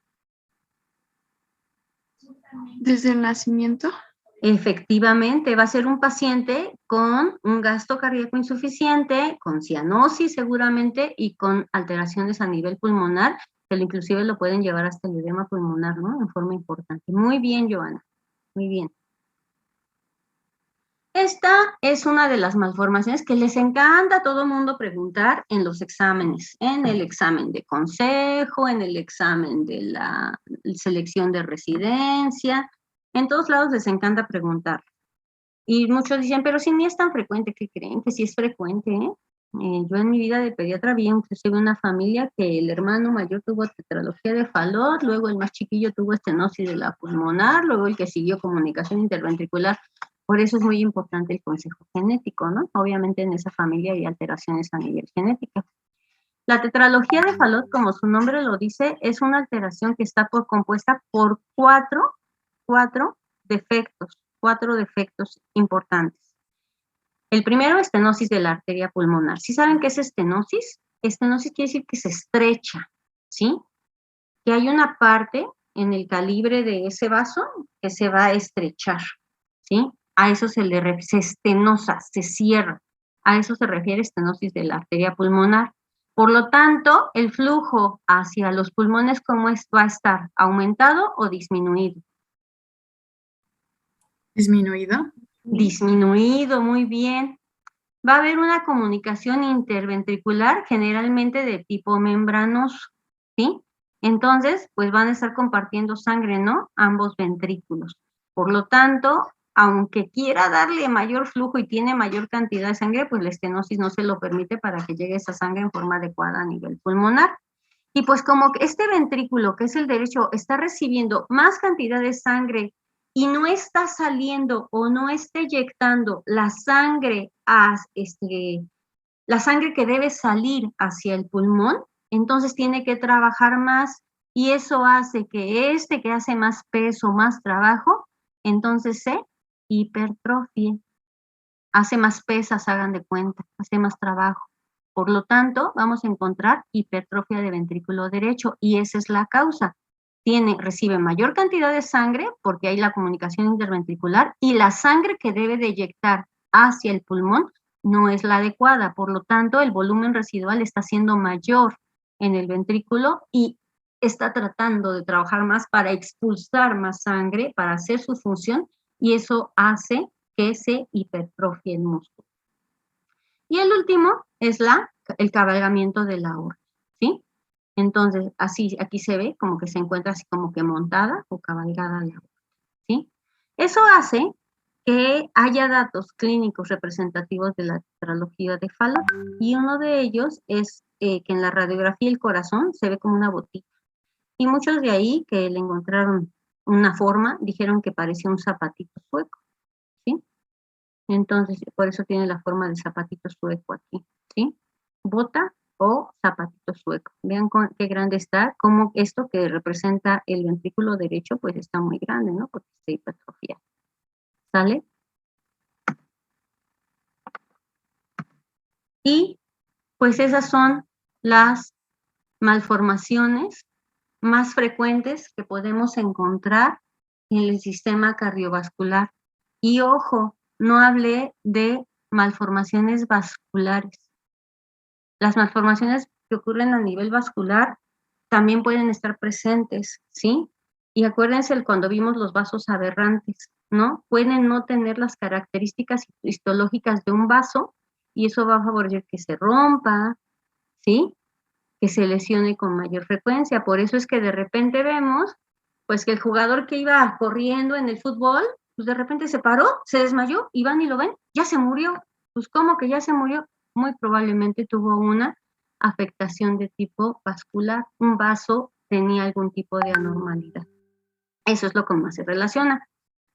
Desde el nacimiento. Efectivamente, va a ser un paciente con un gasto cardíaco insuficiente, con cianosis seguramente y con alteraciones a nivel pulmonar, que inclusive lo pueden llevar hasta el edema pulmonar, ¿no? En forma importante. Muy bien, Joana. Muy bien. Esta es una de las malformaciones que les encanta a todo mundo preguntar en los exámenes, en el examen de consejo, en el examen de la selección de residencia, en todos lados les encanta preguntar. Y muchos dicen, pero si ni es tan frecuente, ¿qué creen? Que sí es frecuente, ¿eh? Yo en mi vida de pediatra vi inclusive una familia que el hermano mayor tuvo tetralogía de Fallot, luego el más chiquillo tuvo estenosis de la pulmonar, luego el que siguió comunicación interventricular. Por eso es muy importante el consejo genético, ¿no? Obviamente en esa familia hay alteraciones a nivel genético. La tetralogía de Fallot, como su nombre lo dice, es una alteración que está compuesta por cuatro defectos importantes. El primero, estenosis de la arteria pulmonar. ¿Sí saben qué es estenosis? Estenosis quiere decir que se estrecha, ¿sí? Que hay una parte en el calibre de ese vaso que se va a estrechar, ¿sí? A eso se estenosa, se cierra. A eso se refiere estenosis de la arteria pulmonar. Por lo tanto, el flujo hacia los pulmones, ¿cómo va a estar? ¿Aumentado o disminuido? ¿Disminuido? Disminuido, muy bien. Va a haber una comunicación interventricular generalmente de tipo membranoso, ¿sí? Entonces, pues van a estar compartiendo sangre, ¿no? Ambos ventrículos. Por lo tanto, aunque quiera darle mayor flujo y tiene mayor cantidad de sangre, pues la estenosis no se lo permite para que llegue esa sangre en forma adecuada a nivel pulmonar. Y pues como que este ventrículo, que es el derecho, está recibiendo más cantidad de sangre y no está saliendo o no está eyectando la sangre, la sangre que debe salir hacia el pulmón, entonces tiene que trabajar más y eso hace que que hace más peso, más trabajo, entonces se hipertrofie, hace más pesas, hagan de cuenta, hace más trabajo. Por lo tanto, vamos a encontrar hipertrofia de ventrículo derecho y esa es la causa. Recibe mayor cantidad de sangre porque hay la comunicación interventricular y la sangre que debe de eyectar hacia el pulmón no es la adecuada. Por lo tanto, el volumen residual está siendo mayor en el ventrículo y está tratando de trabajar más para expulsar más sangre, para hacer su función y eso hace que se hipertrofie el músculo. Y el último es el cabalgamiento de la aorta, ¿sí? Entonces, así, aquí se ve como que se encuentra así como que montada o cabalgada la aorta, ¿sí? Eso hace que haya datos clínicos representativos de la tetralogía de Fallot y uno de ellos es que en la radiografía el corazón se ve como una botita. Y muchos de ahí que le encontraron una forma, dijeron que parecía un zapatito sueco, ¿sí? Entonces, por eso tiene la forma de zapatito sueco aquí, ¿sí? Bota o zapatito sueco. Vean qué grande está, como esto que representa el ventrículo derecho, pues está muy grande, ¿no? Porque está hipertrofiado. ¿Sale? Y pues esas son las malformaciones más frecuentes que podemos encontrar en el sistema cardiovascular. Y ojo, no hablé de malformaciones vasculares. Las malformaciones que ocurren a nivel vascular también pueden estar presentes, ¿sí? Y acuérdense cuando vimos los vasos aberrantes, ¿no? Pueden no tener las características histológicas de un vaso y eso va a favorecer que se rompa, ¿sí? Que se lesione con mayor frecuencia. Por eso es que de repente vemos, pues que el jugador que iba corriendo en el fútbol, pues de repente se paró, se desmayó, y van y lo ven, ya se murió. Pues ¿cómo que ya se murió? Muy probablemente tuvo una afectación de tipo vascular, un vaso tenía algún tipo de anormalidad. Eso es lo que más se relaciona.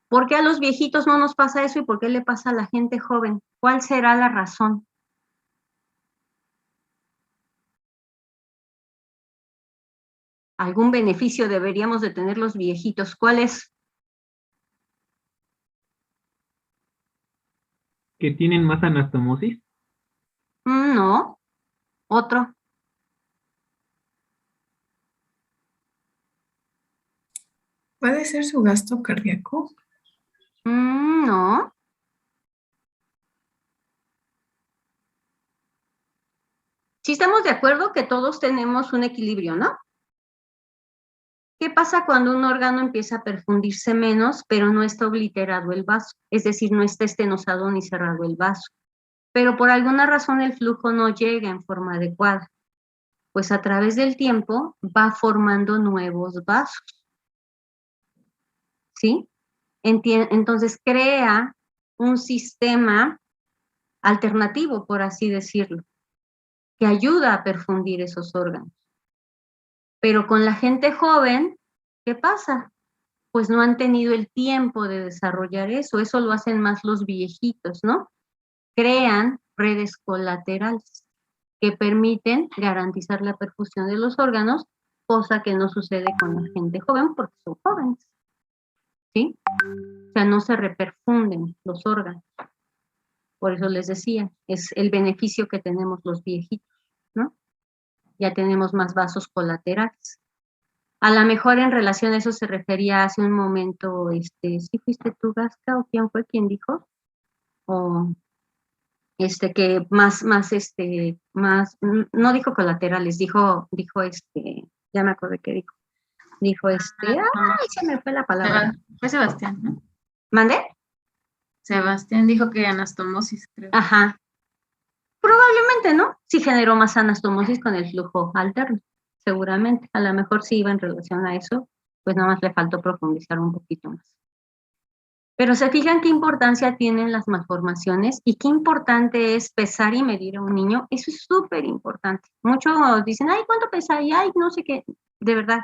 ¿Por qué a los viejitos no nos pasa eso y por qué le pasa a la gente joven? ¿Cuál será la razón? ¿Algún beneficio deberíamos de tener los viejitos? ¿Cuál es? ¿Que tienen más anastomosis? No, otro. ¿Puede ser su gasto cardíaco? No. Sí estamos de acuerdo que todos tenemos un equilibrio, ¿no? ¿Qué pasa cuando un órgano empieza a perfundirse menos, pero no está obliterado el vaso? Es decir, no está estenosado ni cerrado el vaso. Pero por alguna razón el flujo no llega en forma adecuada. Pues a través del tiempo va formando nuevos vasos. ¿Sí? Entonces crea un sistema alternativo, por así decirlo, que ayuda a perfundir esos órganos. Pero con la gente joven, ¿qué pasa? Pues no han tenido el tiempo de desarrollar eso lo hacen más los viejitos, ¿no? Crean redes colaterales que permiten garantizar la perfusión de los órganos, cosa que no sucede con la gente joven porque son jóvenes, ¿sí? O sea, no se reperfunden los órganos. Por eso les decía, es el beneficio que tenemos los viejitos, ¿no? Ya tenemos más vasos colaterales. A lo mejor en relación a eso se refería hace un momento, ¿sí fuiste tú, Gasca, o quién fue quien dijo? O que más, no dijo colaterales, dijo, ya me acordé que dijo. Dijo ay, se me fue la palabra. Fue Sebastián, ¿no? ¿Mandé? Sebastián dijo que anastomosis, creo. Ajá. Probablemente, ¿no? Sí generó más anastomosis con el flujo alterno, seguramente. A lo mejor sí iba en relación a eso, pues nada más le faltó profundizar un poquito más. Pero se fijan qué importancia tienen las malformaciones y qué importante es pesar y medir a un niño. Eso es súper importante. Muchos dicen, ay, ¿cuánto pesa? Y ay, no sé qué. De verdad,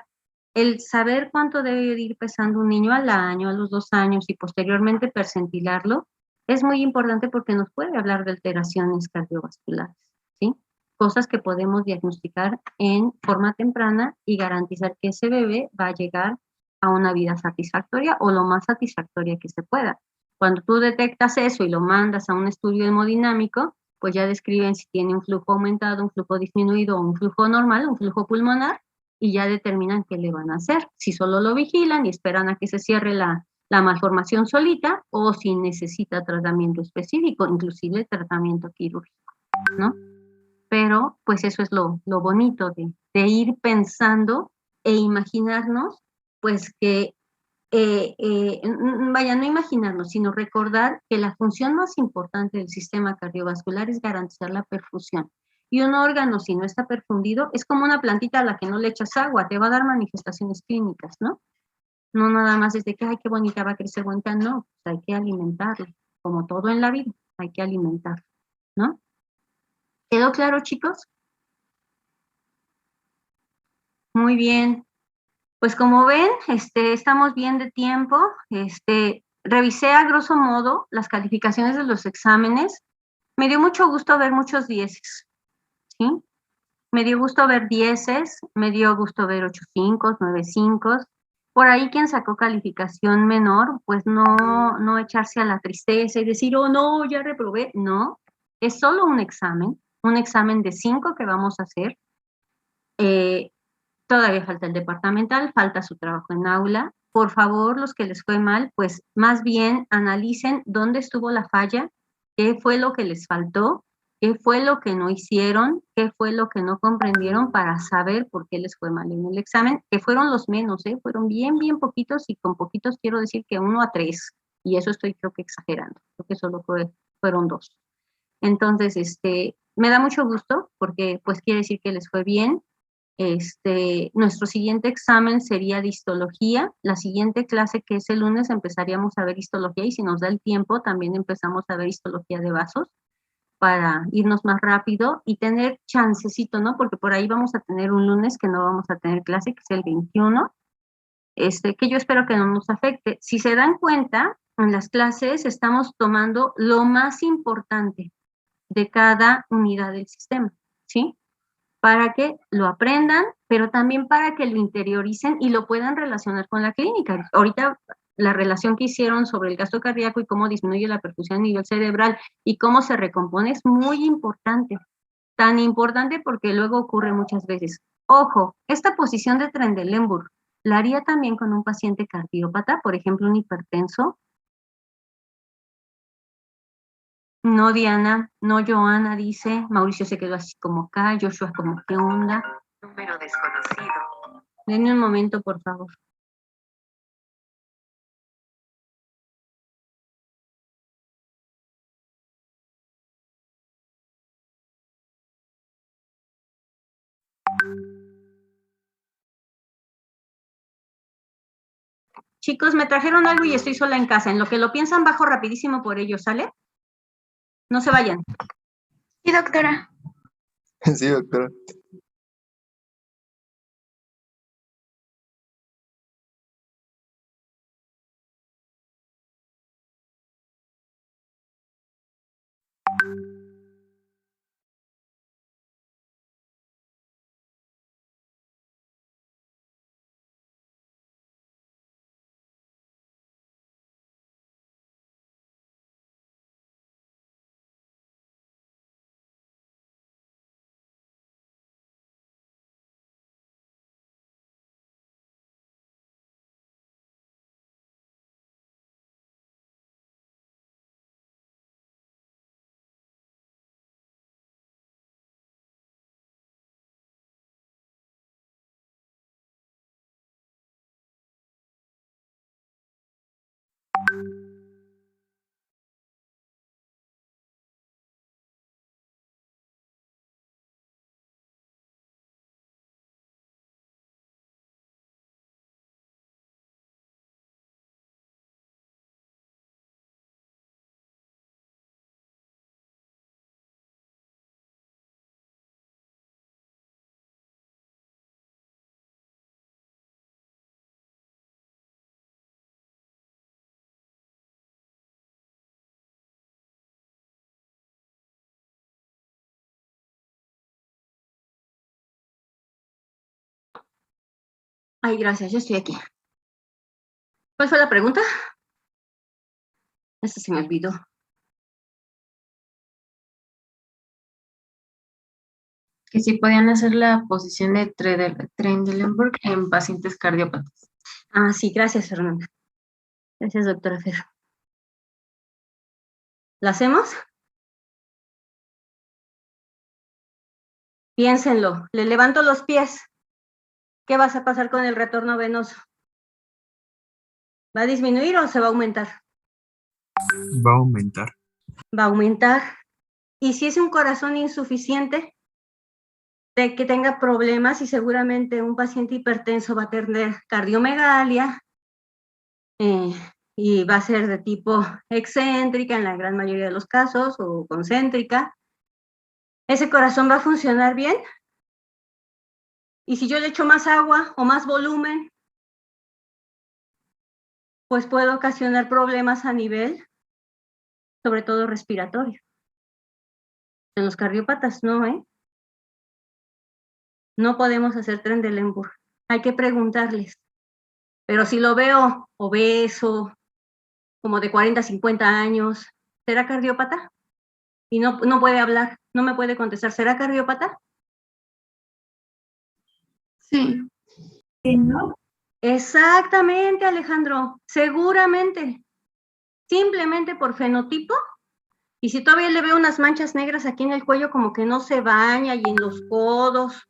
el saber cuánto debe ir pesando un niño al año, a los 2 años y posteriormente percentilarlo, es muy importante porque nos puede hablar de alteraciones cardiovasculares, ¿sí? Cosas que podemos diagnosticar en forma temprana y garantizar que ese bebé va a llegar a una vida satisfactoria o lo más satisfactoria que se pueda. Cuando tú detectas eso y lo mandas a un estudio hemodinámico, pues ya describen si tiene un flujo aumentado, un flujo disminuido o un flujo normal, un flujo pulmonar, y ya determinan qué le van a hacer. Si solo lo vigilan y esperan a que se cierre la malformación solita o si necesita tratamiento específico, inclusive tratamiento quirúrgico, ¿no? Pero pues eso es lo bonito de ir pensando e imaginarnos pues que, vaya, no imaginarnos, sino recordar que la función más importante del sistema cardiovascular es garantizar la perfusión. Y un órgano, si no está perfundido, es como una plantita a la que no le echas agua, te va a dar manifestaciones clínicas, ¿no? No nada más es de que, ay, qué bonita va a crecer bonita, no, pues hay que alimentarla, como todo en la vida, hay que alimentarla, ¿no? ¿Quedó claro, chicos? Muy bien. Pues como ven, estamos bien de tiempo. Revisé a grosso modo las calificaciones de los exámenes. Me dio mucho gusto ver muchos 10, ¿sí? Me dio gusto ver 10, me dio gusto ver 8.5, 9.5. Por ahí quien sacó calificación menor, pues no echarse a la tristeza y decir, oh no, ya reprobé. No, es solo un examen de 5 que vamos a hacer. Todavía falta el departamental, falta su trabajo en aula. Por favor, los que les fue mal, pues más bien analicen dónde estuvo la falla, qué fue lo que les faltó, qué fue lo que no hicieron, qué fue lo que no comprendieron para saber por qué les fue mal en el examen, que fueron los menos, fueron bien poquitos y con poquitos quiero decir que 1 a 3, y eso estoy creo que exagerando, creo que solo fueron 2. Entonces, me da mucho gusto porque pues quiere decir que les fue bien. Nuestro siguiente examen sería de histología. La siguiente clase, que es el lunes, empezaríamos a ver histología y si nos da el tiempo, también empezamos a ver histología de vasos para irnos más rápido y tener chancecito, ¿no? Porque por ahí vamos a tener un lunes que no vamos a tener clase, que es el 21, que yo espero que no nos afecte. Si se dan cuenta, en las clases estamos tomando lo más importante de cada unidad del sistema, ¿sí? Para que lo aprendan, pero también para que lo interioricen y lo puedan relacionar con la clínica. Ahorita la relación que hicieron sobre el gasto cardíaco y cómo disminuye la perfusión a nivel cerebral y cómo se recompone es muy importante. Tan importante porque luego ocurre muchas veces. Ojo, esta posición de Trendelenburg, ¿la haría también con un paciente cardiópata, por ejemplo, un hipertenso? No, Diana, no, Joana, dice. Mauricio se quedó así como acá, Joshua como, ¿qué onda? Número desconocido. Denme un momento, por favor. Chicos, me trajeron algo y estoy sola en casa. En lo que lo piensan, bajo rapidísimo por ello, ¿sale? No se vayan. Sí, doctora. Sí, doctora. Ay, gracias, yo estoy aquí. ¿Cuál fue la pregunta? Esta se me olvidó. Que si podían hacer la posición de Trendelenburg en pacientes cardiópatas. Ah, sí, gracias, Fernanda. Gracias, doctora Fer. ¿La hacemos? Piénsenlo. Le levanto los pies. ¿Qué vas a pasar con el retorno venoso? ¿Va a disminuir o se va a aumentar? Va a aumentar. Va a aumentar. Y si es un corazón insuficiente, de que tenga problemas y seguramente un paciente hipertenso va a tener cardiomegalia y va a ser de tipo excéntrica en la gran mayoría de los casos o concéntrica. ¿Ese corazón va a funcionar bien? Y si yo le echo más agua o más volumen, pues puedo ocasionar problemas a nivel, sobre todo respiratorio. En los cardiópatas no, ¿eh? No podemos hacer Trendelenburg. Hay que preguntarles. Pero si lo veo obeso, como de 40, 50 años, ¿será cardiópata? Y no puede hablar, no me puede contestar. ¿Será cardiópata? Sí. Exactamente, Alejandro. Seguramente. Simplemente por fenotipo. Y si todavía le veo unas manchas negras aquí en el cuello, como que no se baña y en los codos.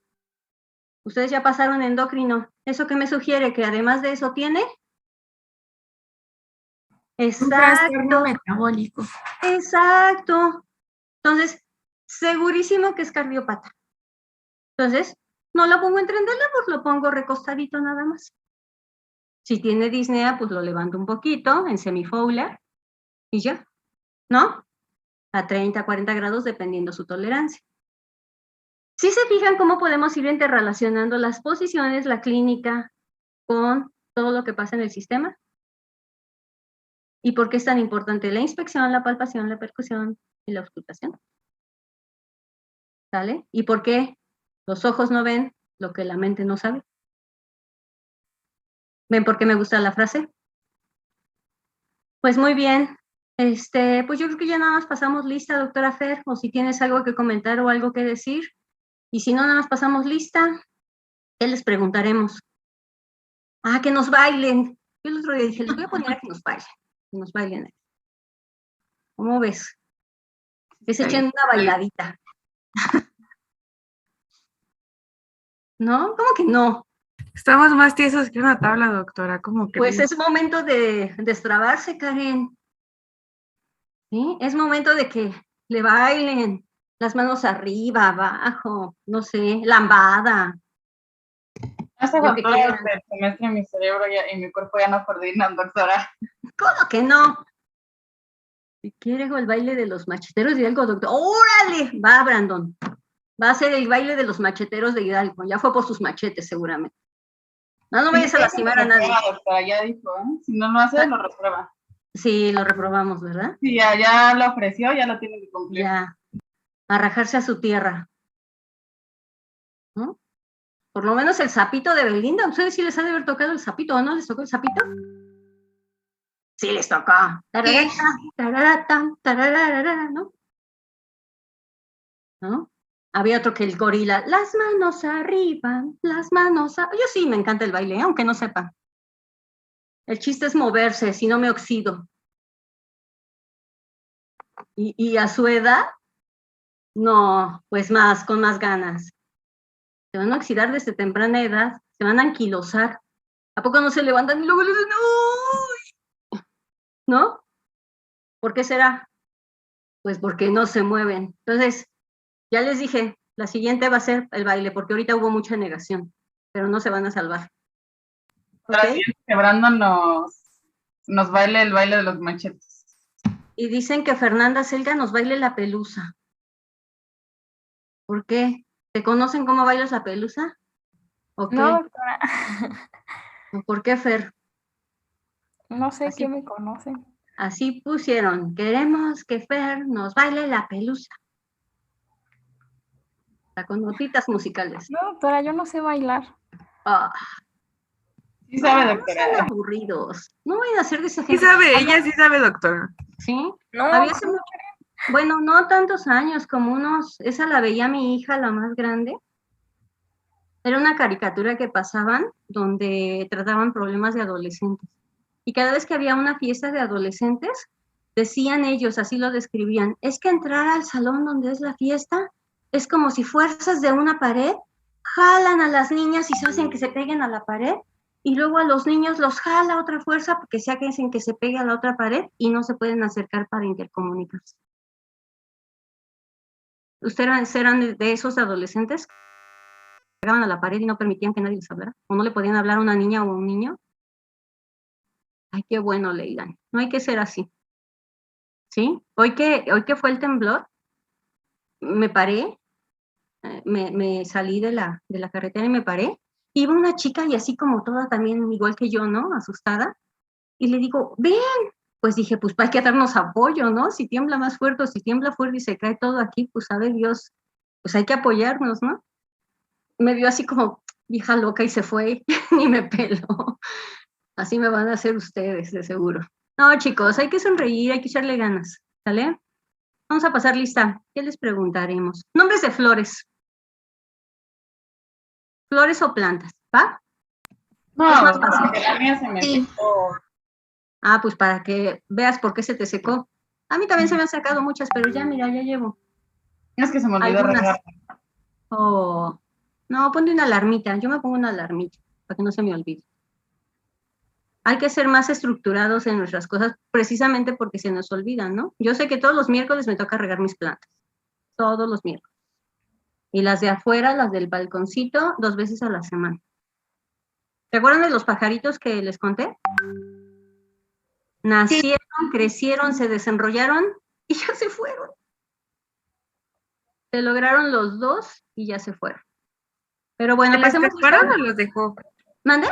Ustedes ya pasaron endocrino. ¿Eso qué me sugiere? Que además de eso tiene. Un trastorno Exacto. metabólico. Exacto. Entonces, segurísimo que es cardiópata. Entonces, no lo pongo en Trendelenburg, lo pongo recostadito nada más. Si tiene disnea, pues lo levanto un poquito en semifowler y ya, ¿no? A 30, 40 grados, dependiendo su tolerancia. ¿Sí se fijan cómo podemos ir interrelacionando las posiciones, la clínica, con todo lo que pasa en el sistema? ¿Y por qué es tan importante la inspección, la palpación, la percusión y la auscultación? ¿Sale? ¿Y por qué los ojos no ven lo que la mente no sabe? ¿Ven por qué me gusta la frase? Pues muy bien. Pues yo creo que ya nada más pasamos lista, doctora Fer, o si tienes algo que comentar o algo que decir. Y si no, nada más pasamos lista, ¿qué les preguntaremos? Ah, que nos bailen. Yo el otro día dije, les voy a poner a que nos bailen. ¿Cómo ves? Que se echen una bailadita. ¿No? ¿Cómo que no? Estamos más tiesos que una tabla, doctora. ¿Cómo que? Pues es momento de destrabarse, Karen. ¿Sí? Es momento de que le bailen las manos arriba, abajo, no sé, lambada. Hasta Lo que cuando quieran. el semestre mi cerebro y mi cuerpo ya no coordinan, doctora. ¿Cómo que no? Si quiere el baile de los macheteros de Hidalgo, doctor. ¡Órale! Va, Brandon. Va a ser el baile de los macheteros de Hidalgo. Ya fue por sus machetes, seguramente. No vayas a lastimar a nadie. Doctora, ya dijo, ¿eh? Si no lo hace, lo reprueba. Sí, lo reprobamos, ¿verdad? Sí, ya lo ofreció, ya lo tiene que cumplir. Ya. A rajarse a su tierra. ¿No? Por lo menos el sapito de Belinda. ¿Ustedes sí les ha de haber tocado el sapito o no les tocó el sapito? Sí les tocó. Tararata, tararata, tararara, ¿no? ¿No? Había otro que el gorila. Las manos arriba, las manos arriba. Yo sí me encanta el baile, aunque no sepan. El chiste es moverse, si no me oxido. Y a su edad, no, pues más, con más ganas. Se van a oxidar desde temprana edad, se van a anquilosar. ¿A poco no se levantan y luego les dicen, ¡uy! ¿No? ¿Por qué será? Pues porque no se mueven. Entonces, ya les dije, la siguiente va a ser el baile, porque ahorita hubo mucha negación, pero no se van a salvar. ¿Okay? Que Brandon nos baile el baile de los machetes. Y dicen que Fernanda Selga nos baile la pelusa. ¿Por qué? ¿Te conocen cómo bailas la pelusa? ¿O qué? No, doctora. ¿O por qué, Fer? No sé Así- quién me conoce. Así pusieron, queremos que Fer nos baile la pelusa. Está con notitas musicales. No, doctora, yo no sé bailar. Ah, Sí sabe, no doctora. sean aburridos. No vayan a hacer de esa Sí gente. sabe, ella sí sabe, doctora. ¿Sí? No, Había hace mucho- bueno, no tantos años, como unos, esa la veía mi hija, la más grande. Era una caricatura que pasaban donde trataban problemas de adolescentes. Y cada vez que había una fiesta de adolescentes, decían ellos, así lo describían, es que entrar al salón donde es la fiesta es como si fuerzas de una pared jalan a las niñas y se hacen que se peguen a la pared, y luego a los niños los jala otra fuerza porque se hacen que se pegue a la otra pared y no se pueden acercar para intercomunicarse. ¿Ustedes eran de esos adolescentes que pegaban a la pared y no permitían que nadie les hablara? ¿O no le podían hablar a una niña o a un niño? Ay, qué bueno, Leilan. No hay que ser así. ¿Sí? Hoy que fue el temblor, me paré, me salí de la carretera y me paré. Iba una chica y así como toda también, igual que yo, ¿no? Asustada. Y le digo, ven. Pues dije, pues hay que darnos apoyo, ¿no? Si tiembla más fuerte o si tiembla fuerte y se cae todo aquí, pues sabe Dios, pues hay que apoyarnos, ¿no? Me vio así como vieja loca y se fue, ni me peló. Así me van a hacer ustedes, de seguro. No, chicos, hay que sonreír, hay que echarle ganas, ¿sale? Vamos a pasar lista. ¿Qué les preguntaremos? Nombres de flores. Flores o plantas, ¿va? No, Es más fácil. porque la mía se me secó. Ah, pues para que veas por qué se te secó. A mí también se me han sacado muchas, pero ya, mira, ya llevo. Es que se me olvidó Algunas. regar. Oh, no, ponte una alarmita. Yo me pongo una alarmita para que no se me olvide. Hay que ser más estructurados en nuestras cosas precisamente porque se nos olvidan, ¿no? Yo sé que todos los miércoles me toca regar mis plantas. Todos los miércoles. Y las de afuera, las del balconcito, 2 veces a la semana. ¿Se acuerdan de los pajaritos que les conté? Nacieron, crecieron, se desenrollaron y ya se fueron. Se lograron los 2 y ya se fueron. Pero bueno, ¿Se le pasemos. escaparon o los dejó? ¿Mande?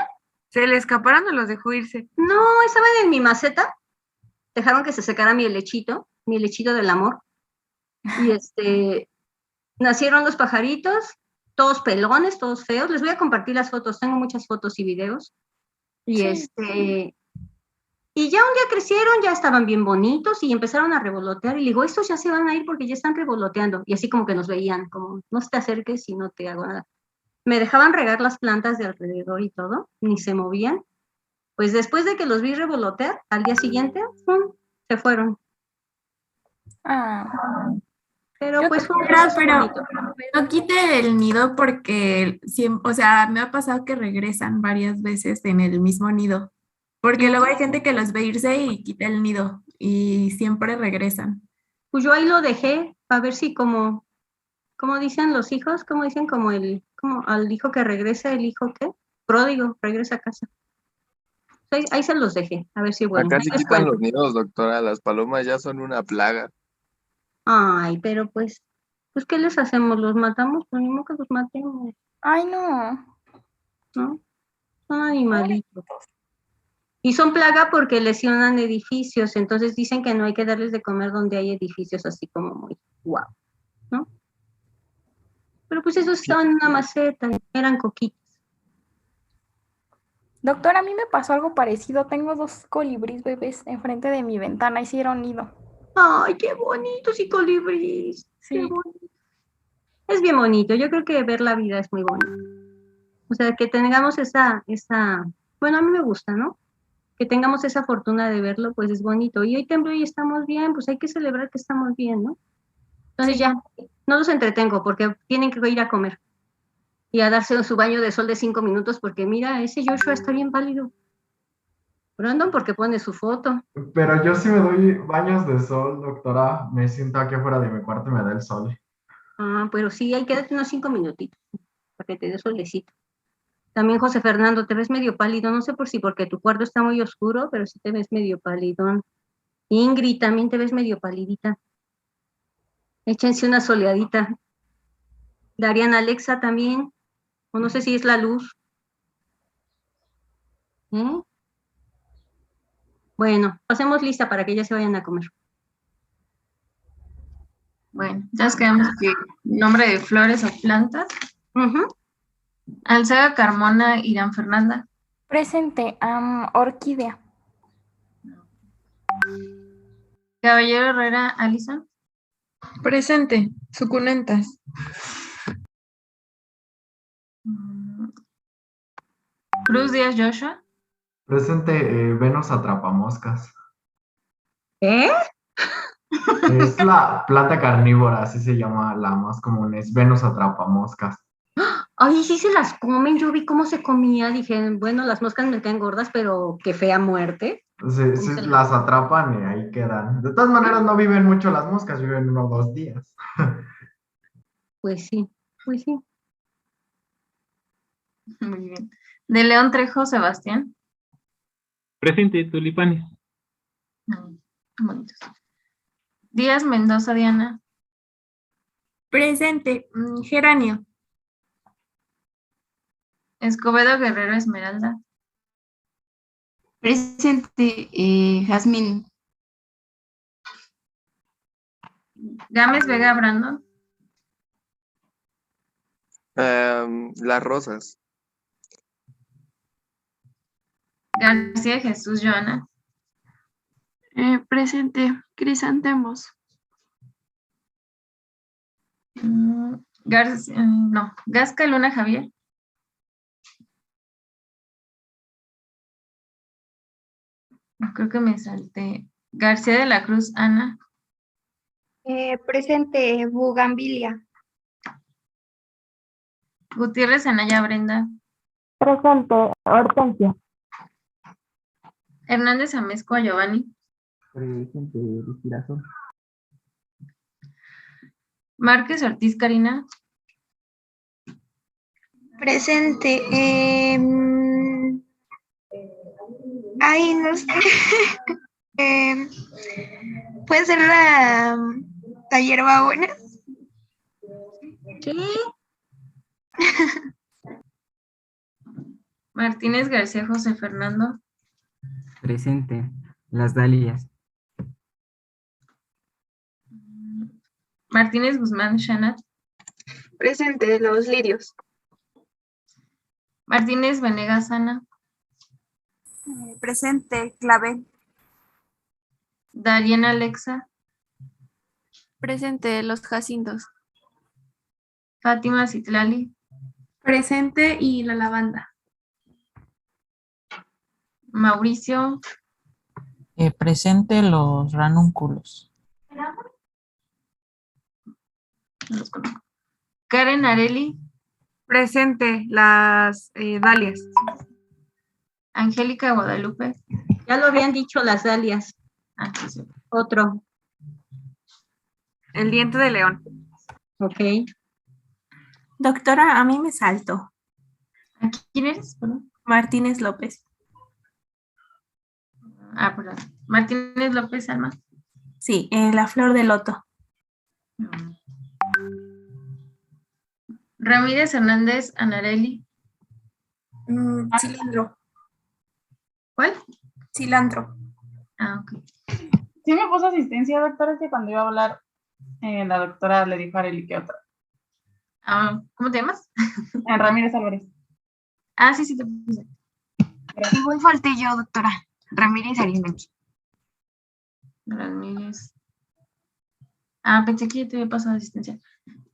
¿Se le escaparon o los dejó irse? No, estaban en mi maceta. Dejaron que se secara mi helechito del amor. Y nacieron los pajaritos, todos pelones, todos feos. Les voy a compartir las fotos, tengo muchas fotos y videos. Y y ya un día crecieron, ya estaban bien bonitos y empezaron a revolotear. Y le digo, estos ya se van a ir porque ya están revoloteando. Y así como que nos veían, como no te acerques y no te hago nada. Me dejaban regar las plantas de alrededor y todo, ni se movían. Pues después de que los vi revolotear, al día siguiente, ¡pum!, se fueron. Ah, Pero Yo pues fue un Pero, proceso pero bonito. no quite el nido porque, o sea, me ha pasado que regresan varias veces en el mismo nido. Porque luego hay gente que los ve irse y quita el nido y siempre regresan. Pues yo ahí lo dejé, a ver si como dicen los hijos, como dicen como al hijo que regresa, el hijo que pródigo, regresa a casa. Ahí se los dejé, a ver si bueno. Acá Ahí sí les quitan cuento. los nidos, doctora. Las palomas ya son una plaga. Ay, pero pues, ¿qué les hacemos? ¿Los matamos? Pues ni modo que los matemos, Ay, no. ¿no? Son animalitos. Y son plaga porque lesionan edificios, entonces dicen que no hay que darles de comer donde hay edificios así como muy guau, ¿no? Pero pues esos estaban en una maceta, eran coquitos. Doctor, a mí me pasó algo parecido. Tengo 2 colibríes bebés enfrente de mi ventana. Hicieron nido. Ay, qué bonitos y colibríes. Qué Sí. bonito. Es bien bonito, yo creo que ver la vida es muy bonito. O sea, que tengamos bueno, a mí me gusta, ¿no? Que tengamos esa fortuna de verlo, pues es bonito. Y hoy tembló y estamos bien, pues hay que celebrar que estamos bien, ¿no? Entonces Sí. ya, no los entretengo porque tienen que ir a comer y a darse su baño de sol de 5 minutos porque mira, ese Joshua está bien pálido. Brandon porque pone su foto. Pero yo sí me doy baños de sol, doctora. Me siento aquí afuera de mi cuarto y me da el sol. Ah, pero sí, hay que darte unos 5 minutitos para que te dé solecito. También José Fernando, te ves medio pálido, no sé porque tu cuarto está muy oscuro, pero sí te ves medio pálidón. Ingrid, también te ves medio palidita. Échense una soleadita. Darían Alexa también, o no sé si es la luz. ¿Eh? Bueno, pasemos lista para que ya se vayan a comer. Bueno, ya nos quedamos que nombre de flores o plantas. Ujú. Alcega Carmona Irán Fernanda. Presente. Orquídea. Caballero Herrera Alison. Presente, suculentas. Cruz Díaz Joshua. Presente Venus atrapamoscas. ¿Eh? Es la planta carnívora, así se llama la más común, es Venus atrapamoscas. Ay, sí se las comen, yo vi cómo se comía, dije, bueno, las moscas me caen gordas, pero qué fea muerte. Sí, las atrapan y ahí quedan. De todas maneras no viven mucho las moscas, viven 1 o 2 días. Pues sí, pues sí. Muy bien. De León Trejo Sebastián. Presente, tulipanes. Bonitos. Díaz Mendoza Diana. Presente, geranio. Escobedo Guerrero Esmeralda. Presente, Jazmín. Gámez Vega Brandon. Las rosas. García Jesús Joana. Presente, crisantemos. Gasca Luna Javier. Creo que me salté. García de la Cruz Ana. Presente, bugambilia. Gutiérrez Anaya Brenda. Presente. Hortensia. Hernández Amezcua Giovanni. Presente, girasol. Márquez Ortiz Karina. Presente. Ay, no sé. Puede ser la hierbabuena. ¿Qué? Martínez García José Fernando. Presente, las dalias. Martínez Guzmán Shanat. Presente, los lirios. Martínez Venegas Ana. Presente, clavel. Darien Alexa. Presente, los jacintos. Fátima Citlali. Presente y la lavanda. Mauricio. Presente los ranúnculos. No los conozco. Karen Areli. Presente, las dalias. Angélica Guadalupe. Ya lo habían dicho las dalias. Ah, sí, sí. Otro. El diente de león. Ok. Doctora, a mí me salto. ¿Quién eres? Perdón. Martínez López. Ah, perdón. Martínez López Alma. Sí, la flor de loto. Ramírez Hernández Anareli. Cilantro. ¿Cuál? Cilantro. Ah, ok. Sí me puso asistencia, doctora, es que cuando iba a hablar, la doctora le dijo a Areli que otra. Ah, ¿cómo te llamas? Ramírez Álvarez. Ah, sí, sí te puse. Igual falté yo, doctora. Ramírez Arismendi. Ramírez. Ah, pensé que ya te había pasado asistencia.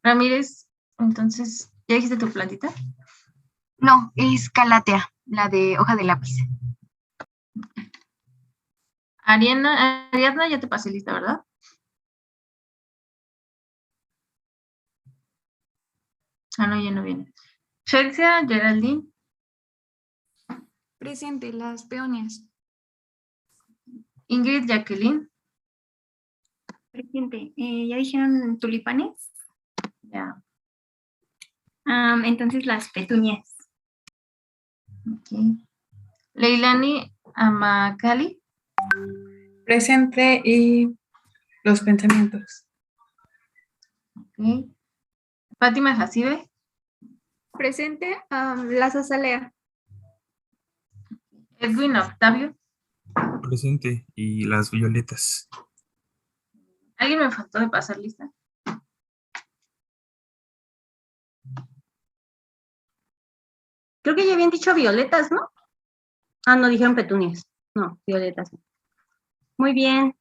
Ramírez, entonces, ¿ya dijiste tu plantita? No, es calatea, la de hoja de lápiz. Ariadna, ya te pasé lista, ¿verdad? Ah, no, ya no viene. Chelsea, Geraldine. Presente, las peonias. Ingrid, Jacqueline. Presente. ¿Ya dijeron tulipanes? Ya. Entonces las petunias. Ok. Leilani Amacali. Presente y los pensamientos. Ok. Fátima Jacibe. Presente, las azalea. Edwin Octavio. Presente y las violetas. ¿Alguien me faltó de pasar lista? Creo que ya habían dicho violetas, ¿no? Ah, no, dijeron petunias. No, violetas. Muy bien.